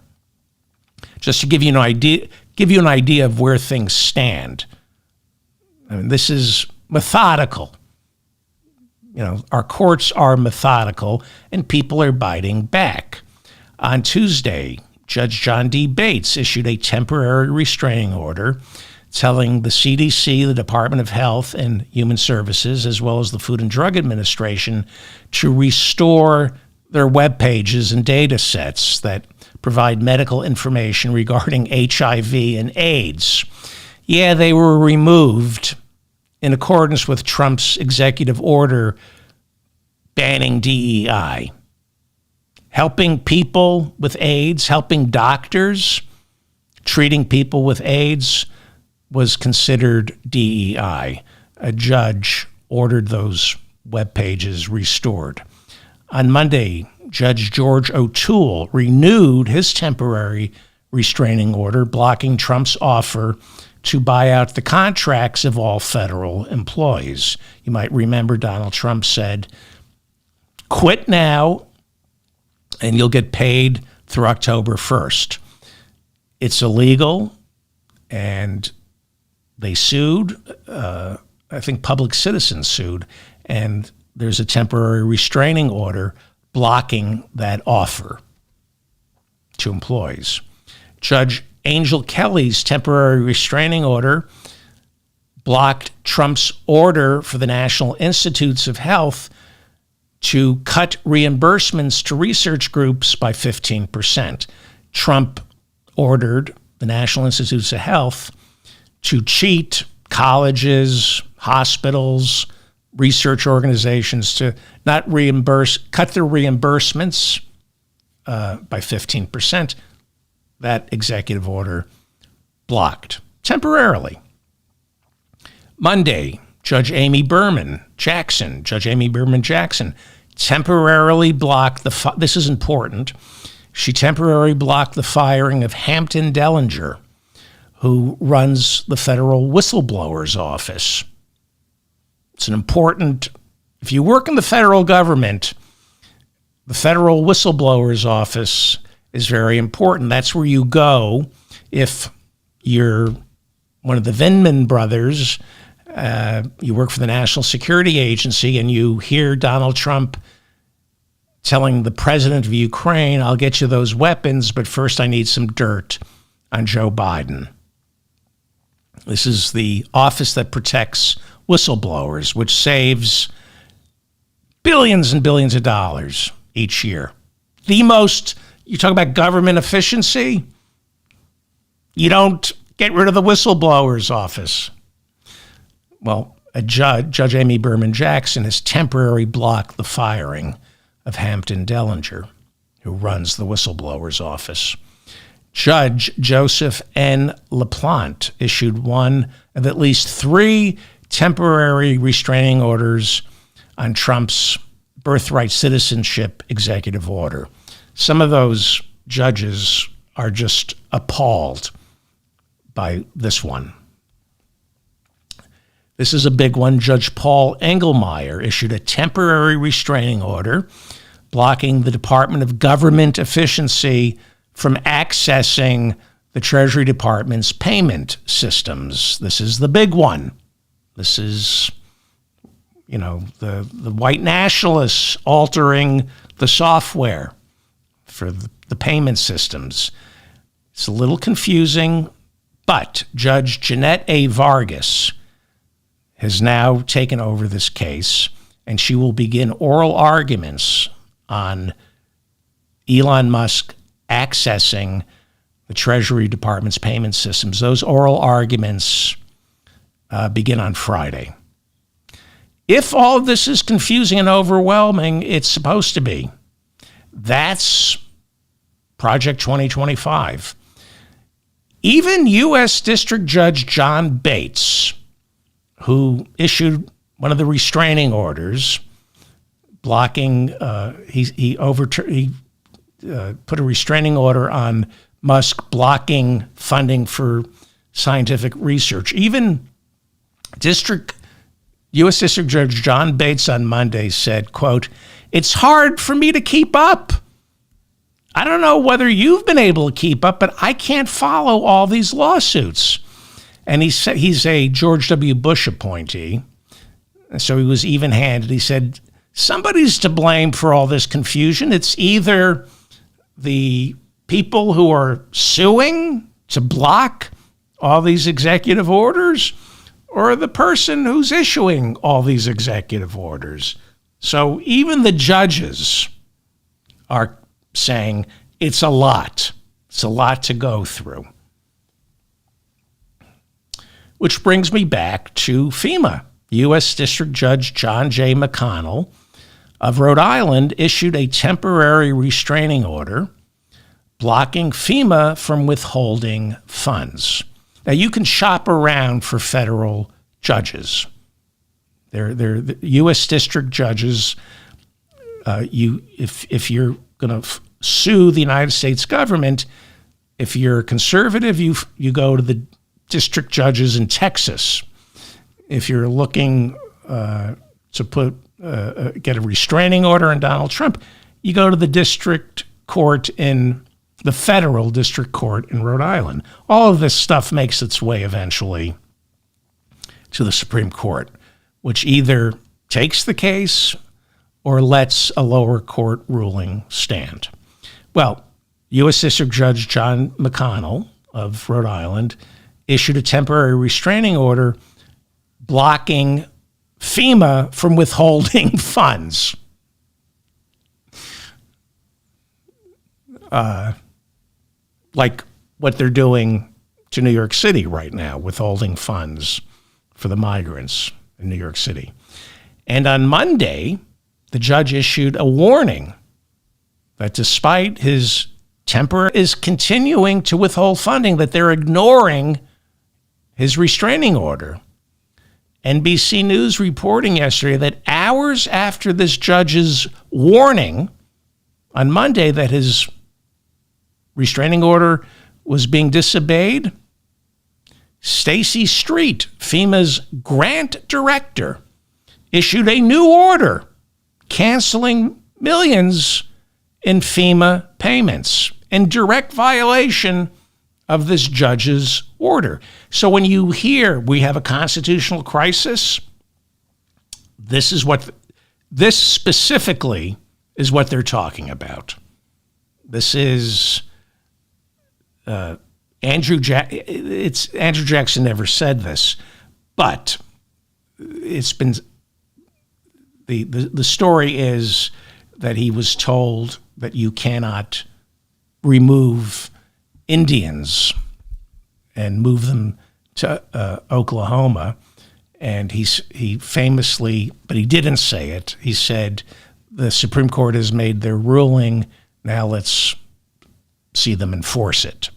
Just to give you an idea of where things stand. I mean, this is methodical. Our courts are methodical, and people are biting back. On Tuesday, Judge John D. Bates issued a temporary restraining order telling the CDC, the Department of Health and Human Services, as well as the Food and Drug Administration, to restore their web pages and data sets that provide medical information regarding HIV and AIDS. Yeah, they were removed in accordance with Trump's executive order banning DEI. Helping people with AIDS, helping doctors treating people with AIDS was considered DEI. A judge ordered those web pages restored. On Monday, Judge George O'Toole renewed his temporary restraining order, blocking Trump's offer to buy out the contracts of all federal employees. You might remember Donald Trump said, quit now and you'll get paid through October 1st. It's illegal, and they sued. I think Public Citizen sued, and there's a temporary restraining order blocking that offer to employees. Judge Angel Kelly's temporary restraining order blocked Trump's order for the National Institutes of Health to cut reimbursements to research groups by 15%. Trump ordered the National Institutes of Health to cheat colleges, hospitals, research organizations to not cut their reimbursements by 15%. That executive order blocked temporarily. Monday, Judge Amy Berman Jackson temporarily blocked this is important. She temporarily blocked the firing of Hampton Dellinger, who runs the Federal Whistleblowers Office. It's an important, if you work in the federal government, the Federal Whistleblowers Office is very important. That's where you go if you're one of the Vindman brothers, you work for the National Security Agency, and you hear Donald Trump telling the president of Ukraine, I'll get you those weapons, but first I need some dirt on Joe Biden. This is the office that protects whistleblowers, which saves billions and billions of dollars each year. You talk about government efficiency, you don't get rid of the whistleblowers office. Well, Judge Amy Berman Jackson has temporarily blocked the firing of Hampton Dellinger, who runs the whistleblowers office. Judge Joseph N. LaPlante issued one of at least 3 temporary restraining orders on Trump's birthright citizenship executive order. Some of those judges are just appalled by this one. This is a big one. Judge Paul Engelmeyer issued a temporary restraining order blocking the Department of Government Efficiency from accessing the Treasury Department's payment systems. This is the big one. This is, the white nationalists altering the software for the payment systems. It's a little confusing, but Judge Jeanette A. Vargas has now taken over this case, and she will begin oral arguments on Elon Musk accessing the Treasury Department's payment systems. Those oral arguments begin on Friday. If all of this is confusing and overwhelming, it's supposed to be. That's Project 2025. Even U.S. District Judge John Bates, who issued one of the restraining orders blocking, he put a restraining order on Musk blocking funding for scientific research. Even U.S. District Judge John Bates on Monday said, quote, "It's hard for me to keep up. I don't know whether you've been able to keep up, but I can't follow all these lawsuits. And he said he's a George W. Bush appointee, so he was even-handed. He said, somebody's to blame for all this confusion. It's either the people who are suing to block all these executive orders or the person who's issuing all these executive orders. So even the judges are saying it's a lot. It's a lot to go through. Which brings me back to FEMA. U.S. District Judge John J. McConnell of Rhode Island issued a temporary restraining order blocking FEMA from withholding funds. Now, you can shop around for federal judges. They're the U.S. district judges. If you're going to sue the United States government, if you're conservative, you go to the district judges in Texas. If you're looking to get a restraining order on Donald Trump, you go to the district court in the federal district court in Rhode Island. All of this stuff makes its way eventually to the Supreme Court, which either takes the case or lets a lower court ruling stand. Well, U.S. District Judge John McConnell of Rhode Island issued a temporary restraining order blocking FEMA from withholding funds. Like what they're doing to New York City right now, withholding funds for the migrants in New York City. And on Monday, the judge issued a warning that despite his temper is continuing to withhold funding, that they're ignoring his restraining order. NBC News reporting yesterday that hours after this judge's warning on Monday that his restraining order was being disobeyed, Stacy Street, FEMA's grant director, issued a new order canceling millions in FEMA payments in direct violation of this judge's order. So when you hear we have a constitutional crisis, this specifically is what they're talking about. This is Andrew Jackson never said this, but it's been the story is that he was told that you cannot remove Indians and move them to Oklahoma. And he famously, but he didn't say it, he said, the Supreme Court has made their ruling, now let's see them enforce it.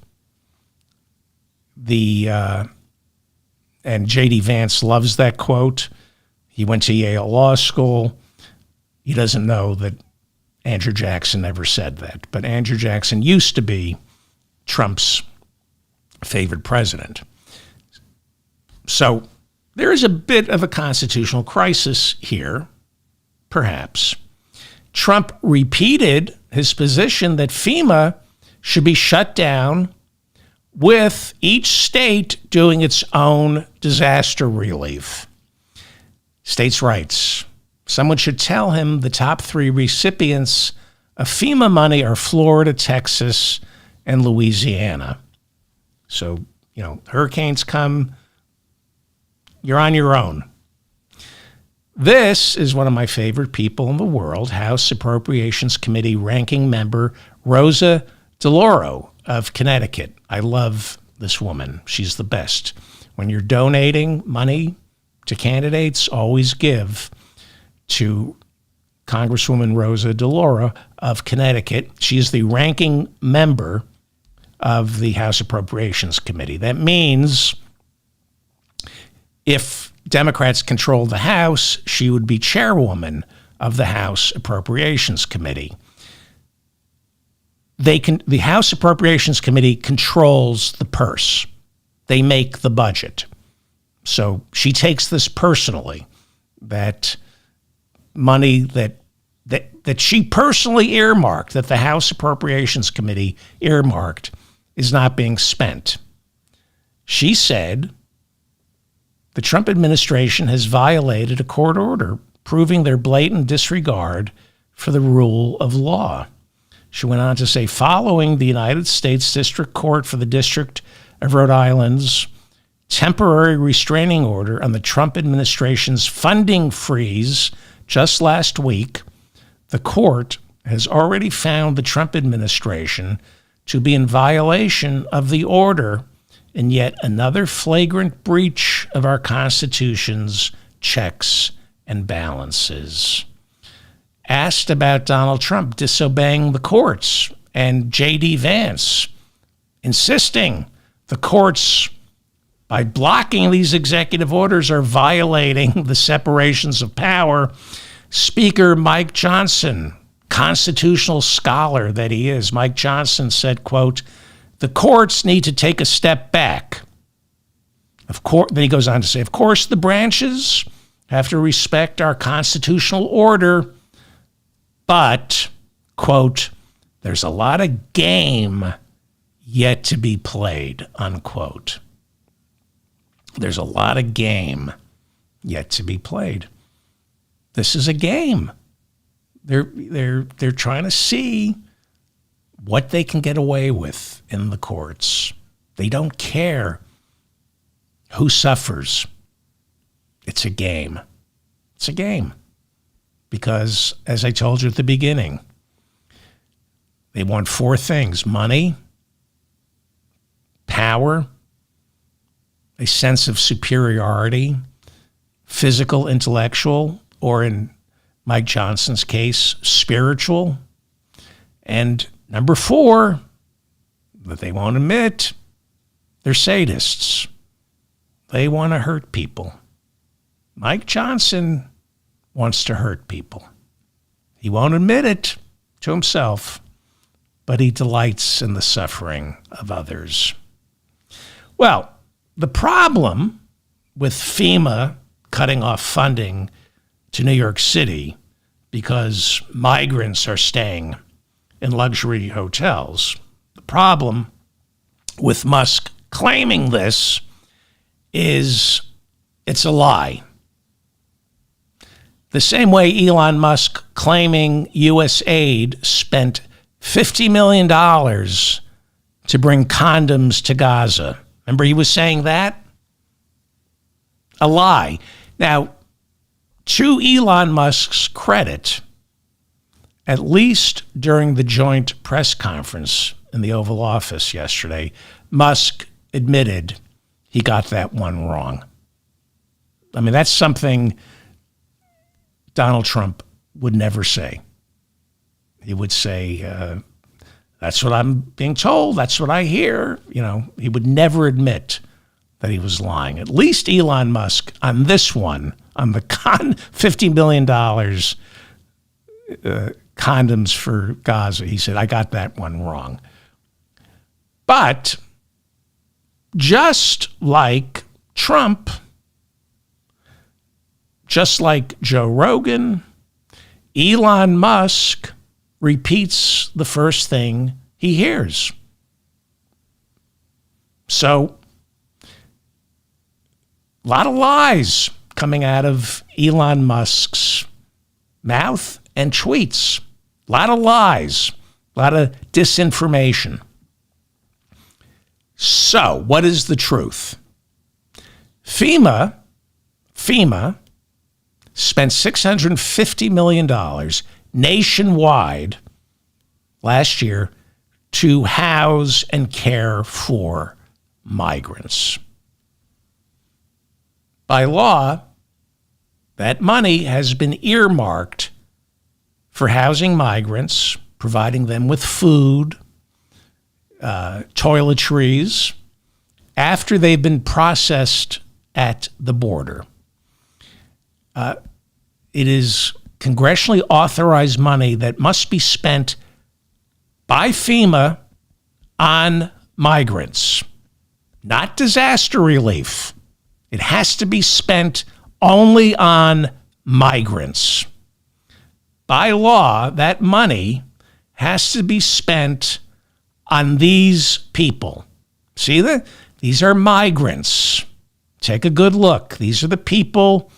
And J.D. Vance loves that quote. He went to Yale Law School. He doesn't know that Andrew Jackson never said that. But Andrew Jackson used to be Trump's favorite president. So there is a bit of a constitutional crisis here, perhaps. Trump repeated his position that FEMA should be shut down with each state doing its own disaster relief. States' rights. Someone should tell him the top three recipients of FEMA money are Florida, Texas, and Louisiana. So, hurricanes come, you're on your own. This is one of my favorite people in the world, House Appropriations Committee ranking member Rosa DeLauro of Connecticut. I love this woman. She's the best. When you're donating money to candidates, always give to Congresswoman Rosa DeLauro of Connecticut. She's the ranking member of the House Appropriations Committee. That means if Democrats control the House, she would be chairwoman of the House Appropriations Committee. The House Appropriations Committee controls the purse. They make the budget. So she takes this personally, that money that that she personally earmarked, that the House Appropriations Committee earmarked, is not being spent. She said the Trump administration has violated a court order proving their blatant disregard for the rule of law. She went on to say, following the United States District Court for the District of Rhode Island's temporary restraining order on the Trump administration's funding freeze just last week, the court has already found the Trump administration to be in violation of the order in yet another flagrant breach of our Constitution's checks and balances. Asked about Donald Trump disobeying the courts and J.D. Vance insisting the courts, by blocking these executive orders, are violating the separations of power, Speaker Mike Johnson, constitutional scholar that he is, Mike Johnson said, quote, the courts need to take a step back. Of course, then he goes on to say, of course, the branches have to respect our constitutional order, but, quote, there's a lot of game yet to be played, unquote. There's a lot of game yet to be played. This is a game. They're trying to see what they can get away with in the courts. They don't care who suffers. It's a game. It's a game. Because, as I told you at the beginning, they want four things: money, power, a sense of superiority, physical, intellectual, or in Mike Johnson's case, spiritual. And number four, that they won't admit, they're sadists. They want to hurt people. Mike Johnson wants to hurt people. He won't admit it to himself, but he delights in the suffering of others. Well, the problem with FEMA cutting off funding to New York City because migrants are staying in luxury hotels, the problem with Musk claiming this is it's a lie. The same way Elon Musk claiming U.S. aid spent $50 million to bring condoms to Gaza. Remember he was saying that? A lie. Now, to Elon Musk's credit, at least during the joint press conference in the Oval Office yesterday, Musk admitted he got that one wrong. I mean, that's something Donald Trump would never say. He would say, that's what I'm being told. That's what I hear. You know, he would never admit that he was lying. At least Elon Musk on this one, on the $50 million condoms for Gaza, he said, I got that one wrong. But just like Trump, just like Joe Rogan, Elon Musk repeats the first thing he hears. So, a lot of lies coming out of Elon Musk's mouth and tweets. A lot of lies, a lot of disinformation. So, what is the truth? FEMA spent $650 million nationwide last year to house and care for migrants. By law, that money has been earmarked for housing migrants, providing them with food, toiletries, after they've been processed at the border. It is congressionally authorized money that must be spent by FEMA on migrants, not disaster relief. It has to be spent only on migrants. by law, that money has to be spent on these people. See that? These are migrants. Take a good look. These are the people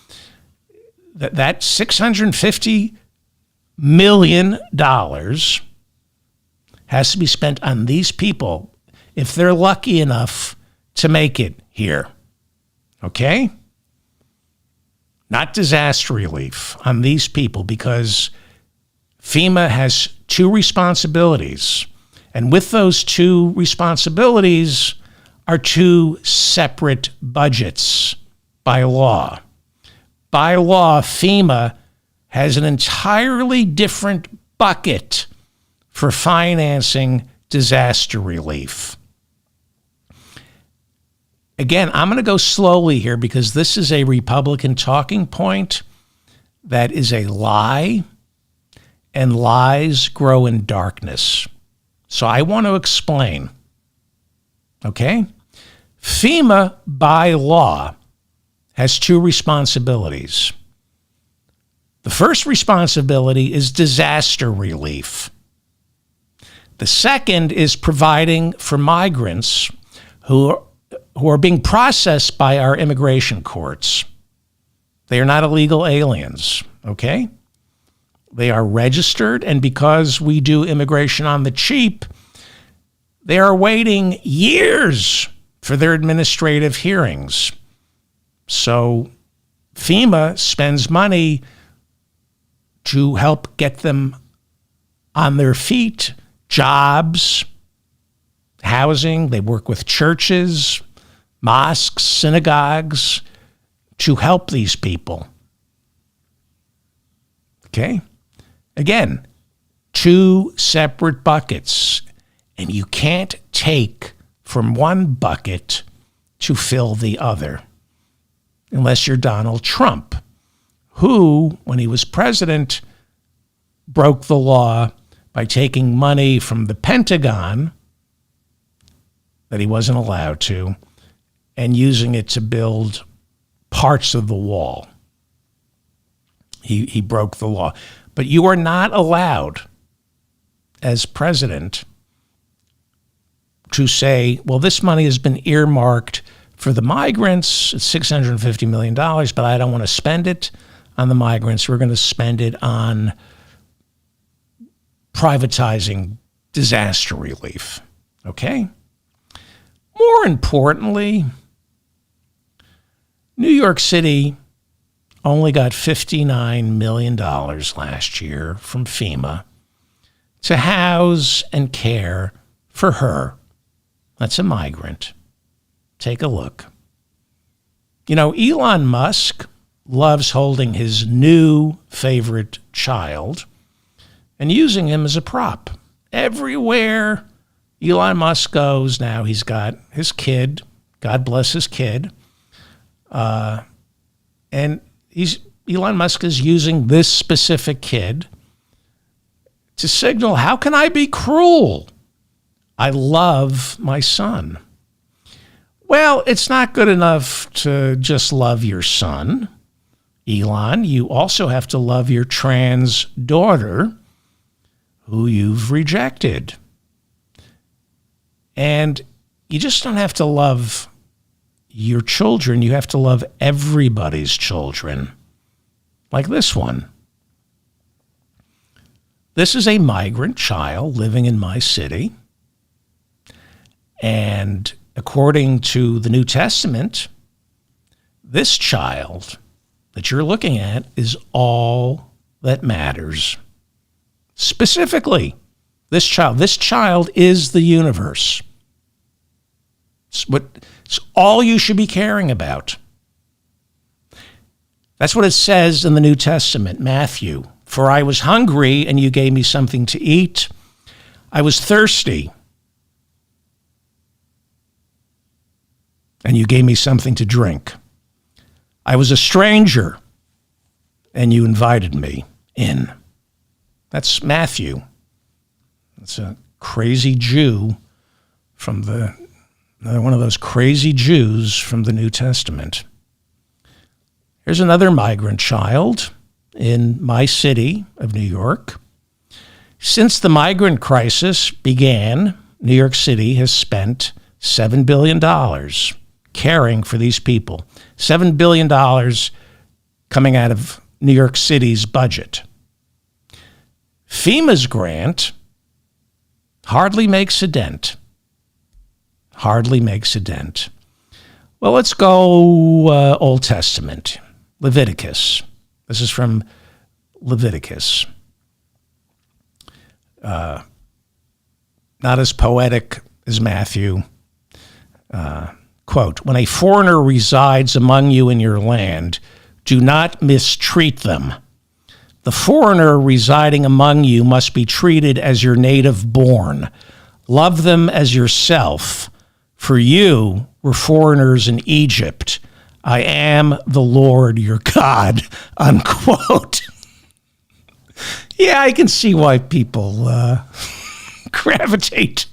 that $650 million has to be spent on these people if they're lucky enough to make it here. Okay? Not disaster relief, on these people, because FEMA has two responsibilities. And with those two responsibilities are two separate budgets by law. By law, FEMA has an entirely different bucket for financing disaster relief. Again, I'm going to go slowly here because this is a Republican talking point that is a lie, and lies grow in darkness. So I want to explain. Okay? FEMA, by law, has two responsibilities. The first responsibility is disaster relief. The second is providing for migrants who are being processed by our immigration courts. They are not illegal aliens, okay? They are registered, and because we do immigration on the cheap, they are waiting years for their administrative hearings. So FEMA spends money to help get them on their feet, jobs, housing. They work with churches, mosques, synagogues to help these people. Okay? Again, two separate buckets, and you can't take from one bucket to fill the other unless you're Donald Trump, who, when he was president, broke the law by taking money from the Pentagon that he wasn't allowed to and using it to build parts of the wall. He broke the law. But you are not allowed, as president, to say, well, this money has been earmarked for the migrants. It's $650 million, but I don't want to spend it on the migrants. We're going to spend it on privatizing disaster relief. Okay? More importantly, New York City only got $59 million last year from FEMA to house and care for her. That's a migrant. Take a look. You know, Elon Musk loves holding his new favorite child and using him as a prop. Everywhere Elon Musk goes now, he's got his kid. God bless his kid. And Elon Musk is using this specific kid to signal, how can I be cruel? I love my son. Well, it's not good enough to just love your son, Elon. You also have to love your trans daughter, who you've rejected. And you just don't have to love your children. You have to love everybody's children, like this one. This is a migrant child living in my city. And according to the New Testament, this child that you're looking at is all that matters. Specifically, this child is the universe. It's all you should be caring about. That's what it says in the New Testament, Matthew. For I was hungry, and you gave me something to eat. I was thirsty, and you gave me something to drink. I was a stranger, and you invited me in. That's Matthew. That's a crazy Jew from another one of those crazy Jews from the New Testament. Here's another migrant child in my city of New York. Since the migrant crisis began, New York City has spent $7 billion caring for these people. $7 billion coming out of New York City's budget. FEMA's grant hardly makes a dent. Hardly makes a dent. Well, let's go Old Testament. Leviticus. This is from Leviticus. Not as poetic as Matthew. Quote, when a foreigner resides among you in your land, do not mistreat them. The foreigner residing among you must be treated as your native born. Love them as yourself, for you were foreigners in Egypt. I am the Lord your God, unquote. Yeah, I can see why people gravitate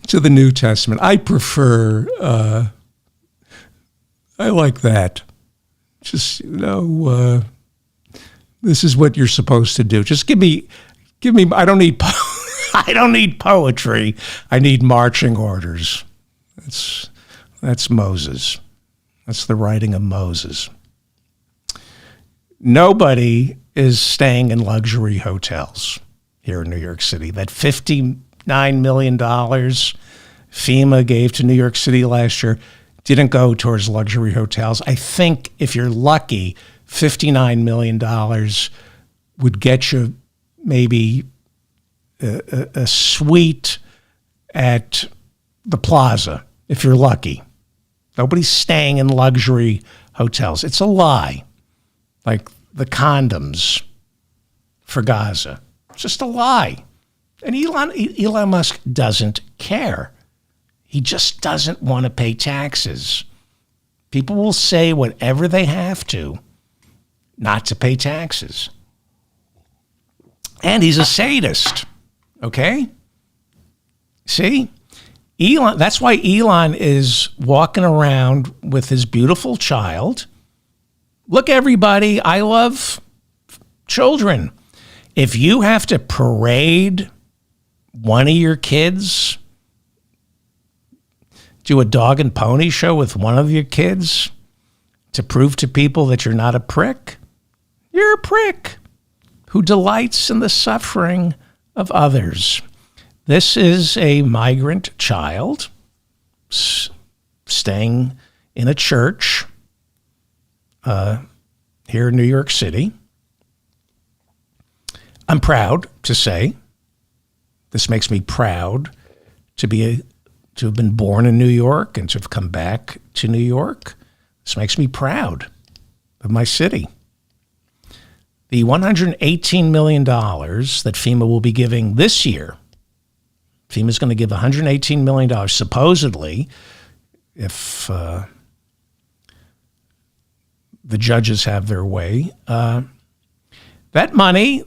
to the New Testament. I prefer, I like that. Just, this is what you're supposed to do. Just give me, I don't need poetry. I need marching orders. That's Moses. That's the writing of Moses. Nobody is staying in luxury hotels here in New York City. That $59 million FEMA gave to New York City last year didn't go towards luxury hotels. I think if you're lucky, $59 million would get you maybe a suite at the Plaza, if you're lucky. Nobody's staying in luxury hotels. It's a lie. Like the condoms for Gaza. It's just a lie. And Elon Musk doesn't care. He just doesn't want to pay taxes. People will say whatever they have to not to pay taxes. And he's a sadist. Okay? See? Elon, that's why Elon is walking around with his beautiful child. Look, everybody, I love children. If you have to parade one of your kids, do a dog and pony show with one of your kids to prove to people that you're not a prick, you're a prick who delights in the suffering of others. This is a migrant child staying in a church here in New York City. I'm proud to say, this makes me proud to have been born in New York and to have come back to New York. This makes me proud of my city. The $118 million that FEMA will be giving this year, FEMA's going to give $118 million, supposedly, if the judges have their way. That money,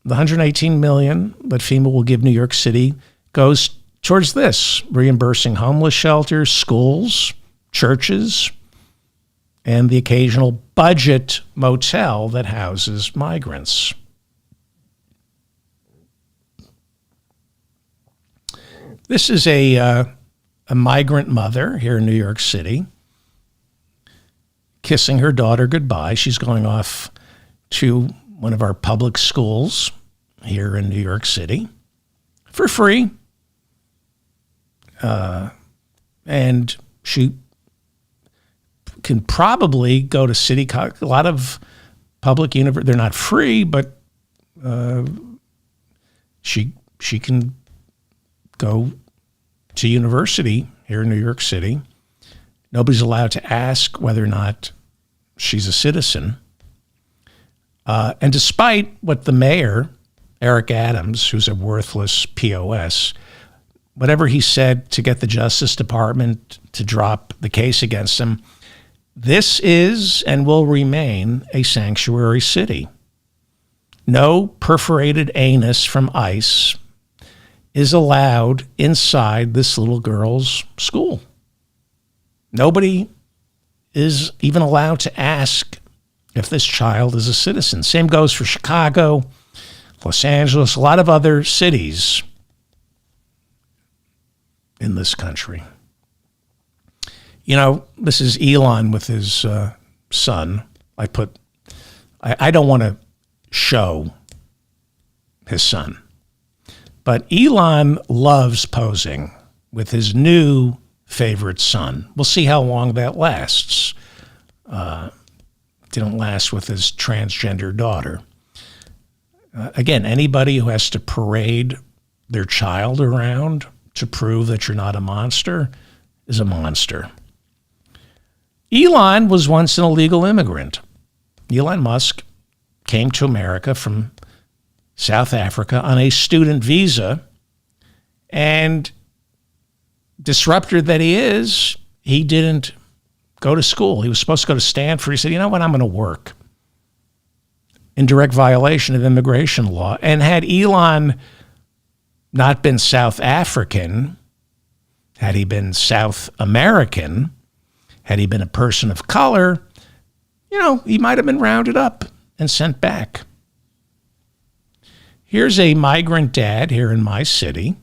the $118 million that FEMA will give New York City, goes towards this, reimbursing homeless shelters, schools, churches, and the occasional budget motel that houses migrants. This is a migrant mother here in New York City kissing her daughter goodbye. She's going off to one of our public schools here in New York City for free. And she can probably go to a lot of public universities. They're not free, but she can go to university here in New York City. Nobody's allowed to ask whether or not she's a citizen. And despite what the mayor, Eric Adams, who's a worthless POS, whatever he said to get the Justice Department to drop the case against him, this is and will remain a sanctuary city. No perforated anus from ICE is allowed inside this little girl's school. Nobody is even allowed to ask if this child is a citizen. Same goes for Chicago, Los Angeles, a lot of other cities in this country. You know, this is Elon with his son. I don't want to show his son, but Elon loves posing with his new favorite son. We'll see how long that lasts. Didn't last with his transgender daughter. Again, anybody who has to parade their child around to prove that you're not a monster is a monster. Elon was once an illegal immigrant. Elon Musk came to America from South Africa on a student visa, and disruptor that he is, he didn't go to school. He was supposed to go to Stanford. He said, you know what, I'm going to work, in direct violation of immigration law. And had Elon not been South African, had he been South American, had he been a person of color, you know, he might have been rounded up and sent back. Here's a migrant dad here in my city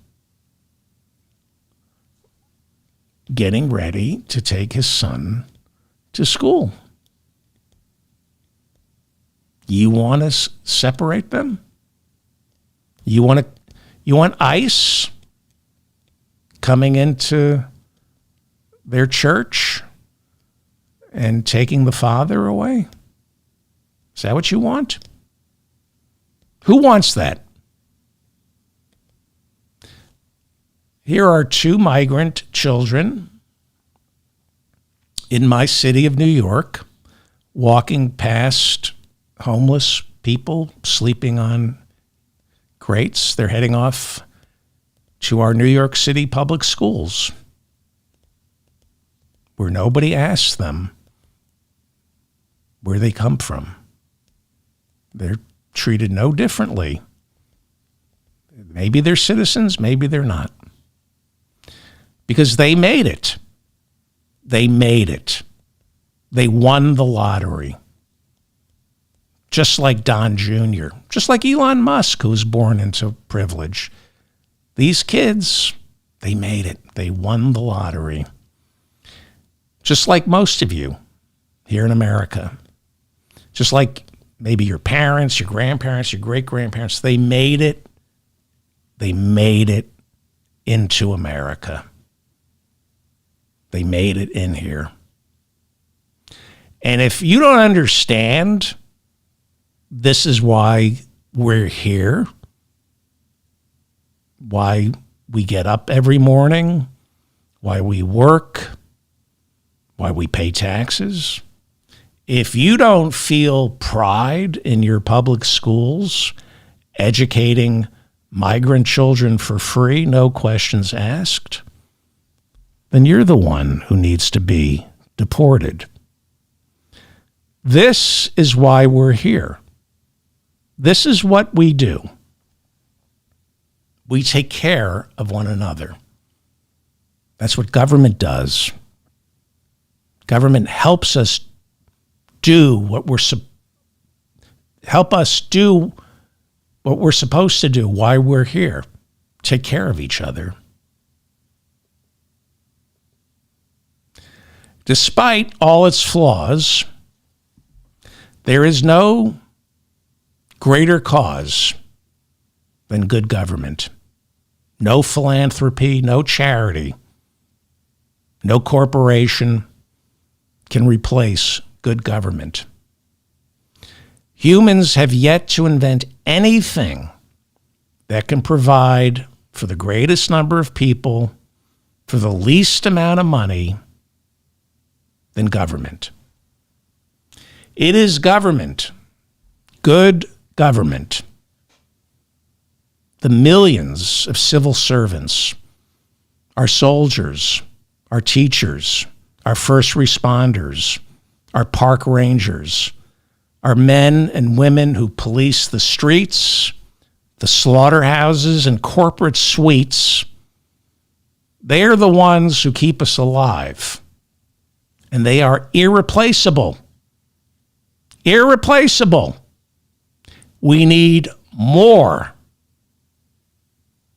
getting ready to take his son to school. You want to separate them? You want ICE coming into their church and taking the father away? Is that what you want? Who wants that? Here are two migrant children in my city of New York walking past homeless people sleeping on crates. They're heading off to our New York City public schools, where nobody asks them where they come from. They're treated no differently. Maybe they're citizens, maybe they're not. Because they made it. They made it. They won the lottery. Just like Don Jr., just like Elon Musk, who was born into privilege. These kids, they made it. They won the lottery. Just like most of you here in America. Just like maybe your parents, your grandparents, your great-grandparents, they made it. They made it into America. They made it in here. And if you don't understand, this is why we're here, why we get up every morning, why we work, why we pay taxes. If you don't feel pride in your public schools, educating migrant children for free, no questions asked, then you're the one who needs to be deported. This is why we're here. This is what we do. We take care of one another. That's what government does. Government helps us do what we're supposed to do, why we're here. Take care of each other. Despite all its flaws, there is no greater cause than good government. No philanthropy, no charity, no corporation can replace good government. Humans have yet to invent anything that can provide for the greatest number of people for the least amount of money than government. It is government, good government, the millions of civil servants, our soldiers, our teachers, our first responders, our park rangers, our men and women who police the streets, the slaughterhouses, and corporate suites. They are the ones who keep us alive. And they are irreplaceable. irreplaceable. We need more.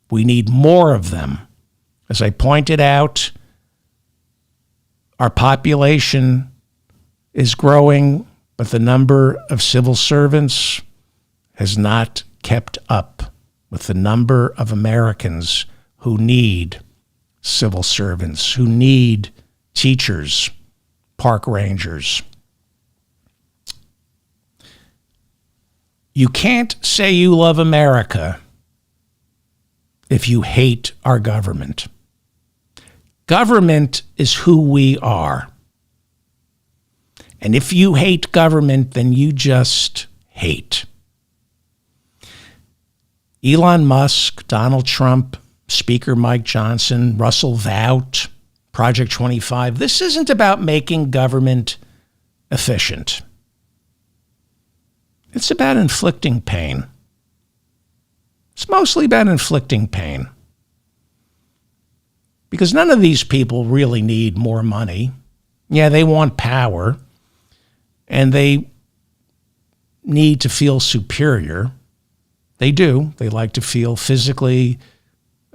We need more of them. As I pointed out, our population is growing, but the number of civil servants has not kept up with the number of Americans who need civil servants, who need teachers, park rangers. You can't say you love America if you hate our government. Government is who we are. And if you hate government, then you just hate. Elon Musk, Donald Trump, Speaker Mike Johnson, Russell Vought, Project 25. This isn't about making government efficient. It's about inflicting pain. It's mostly about inflicting pain. Because none of these people really need more money. Yeah, they want power, and they need to feel superior. They do. They like to feel physically,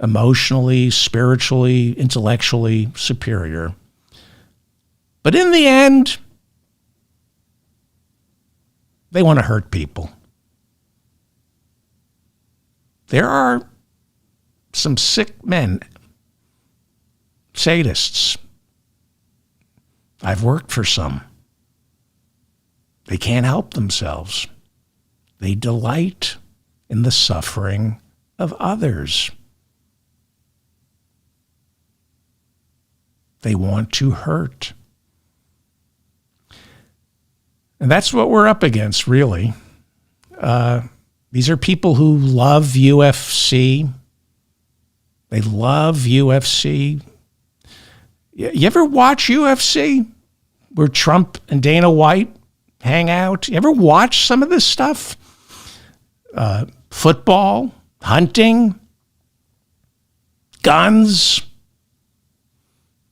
emotionally, spiritually, intellectually superior. But in the end, they want to hurt people. There are some sick men, sadists. I've worked for some. They can't help themselves. They delight in the suffering of others. They want to hurt. And that's what we're up against, really. These are people who love UFC. They love UFC. You ever watch UFC where Trump and Dana White hang out? You ever watch some of this stuff? Football, hunting, guns,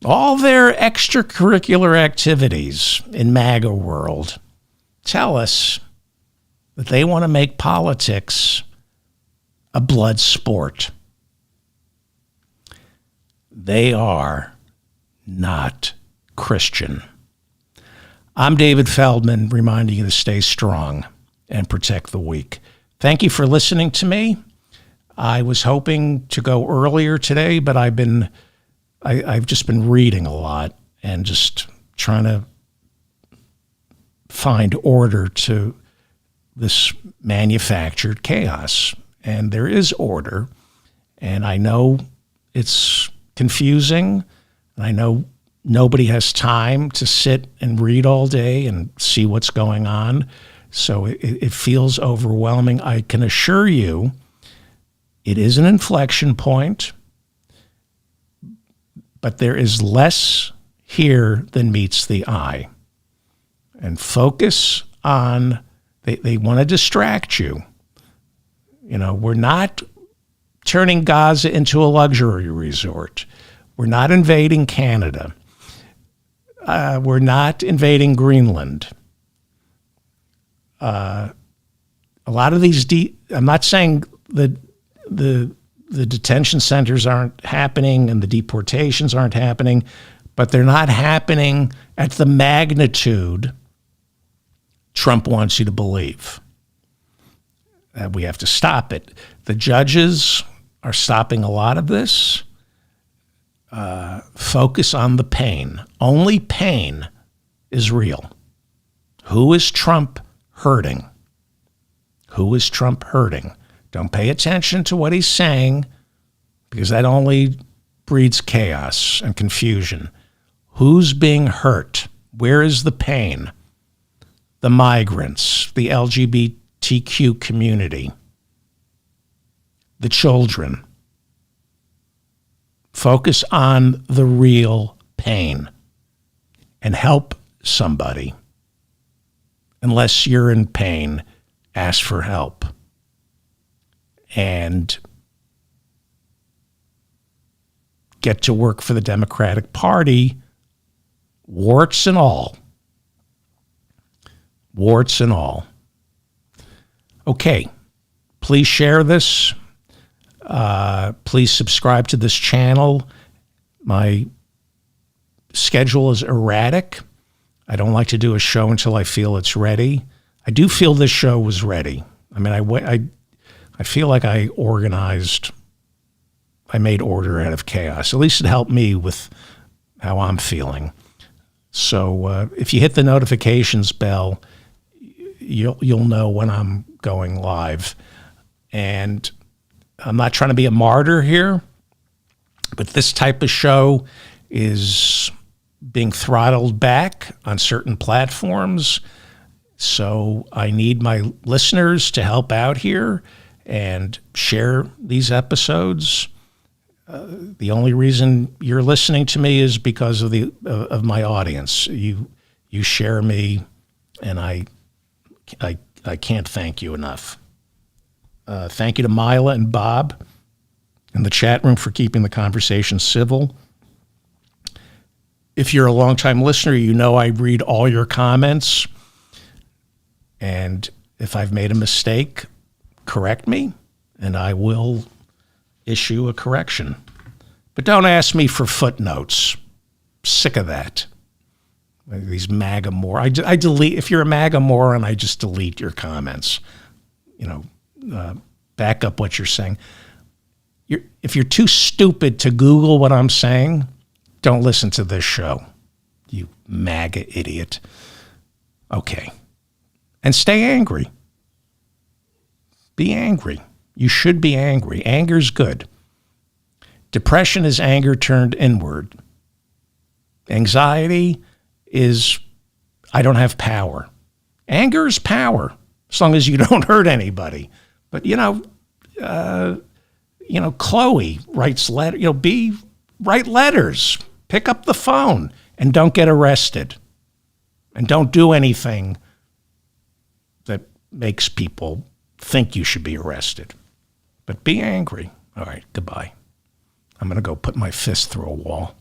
all their extracurricular activities in MAGA world tell us that they want to make politics a blood sport. They are not Christian. I'm David Feldman, reminding you to stay strong and protect the weak. Thank you for listening to me. I was hoping to go earlier today, but I've just been reading a lot and just trying to find order to this manufactured chaos. And there is order. And I know it's confusing. And I know nobody has time to sit and read all day and see what's going on. So it feels overwhelming. I can assure you it is an inflection point, but there is less here than meets the eye. And focus on, they want to distract you. You know, we're not turning Gaza into a luxury resort. We're not invading Canada. We're not invading Greenland. A lot of these, I'm not saying that the detention centers aren't happening and the deportations aren't happening, but they're not happening at the magnitude Trump wants you to believe. We have to stop it. The judges are stopping a lot of this. Focus on the pain. Only pain is real. Who is Trump hurting? Who is Trump hurting? Don't pay attention to what he's saying, because that only breeds chaos and confusion. Who's being hurt? Where is the pain? The migrants, the LGBTQ community, the children. Focus on the real pain and help somebody. Unless you're in pain, ask for help. And get to work for the Democratic Party, warts and all. warts and all. Okay, please share this. Please subscribe to this channel. My schedule is erratic. I don't like to do a show until I feel it's ready. I do feel this show was ready. I mean, I feel like I made order out of chaos. At least it helped me with how I'm feeling. So if you hit the notifications bell, you'll know when I'm going live. And I'm not trying to be a martyr here, but this type of show is being throttled back on certain platforms. So I need my listeners to help out here and share these episodes. The only reason you're listening to me is because of my audience. You share me, and I can't thank you enough. Thank you to Mila and Bob in the chat room for keeping the conversation civil. If you're a longtime listener, you know I read all your comments. And if I've made a mistake, correct me, and I will issue a correction. But don't ask me for footnotes. Sick of that. These MAGA morons. I delete. If you're a MAGA moron, I just delete your comments. Back up what you're saying. If you're too stupid to Google what I'm saying, don't listen to this show, you MAGA idiot. Okay. And stay angry. Be angry. You should be angry. Anger's good. Depression is anger turned inward. Anxiety is, I don't have power. Anger is power, as long as you don't hurt anybody. But, Chloe writes write letters. Pick up the phone and don't get arrested. And don't do anything that makes people think you should be arrested. But be angry. All right, goodbye. I'm going to go put my fist through a wall.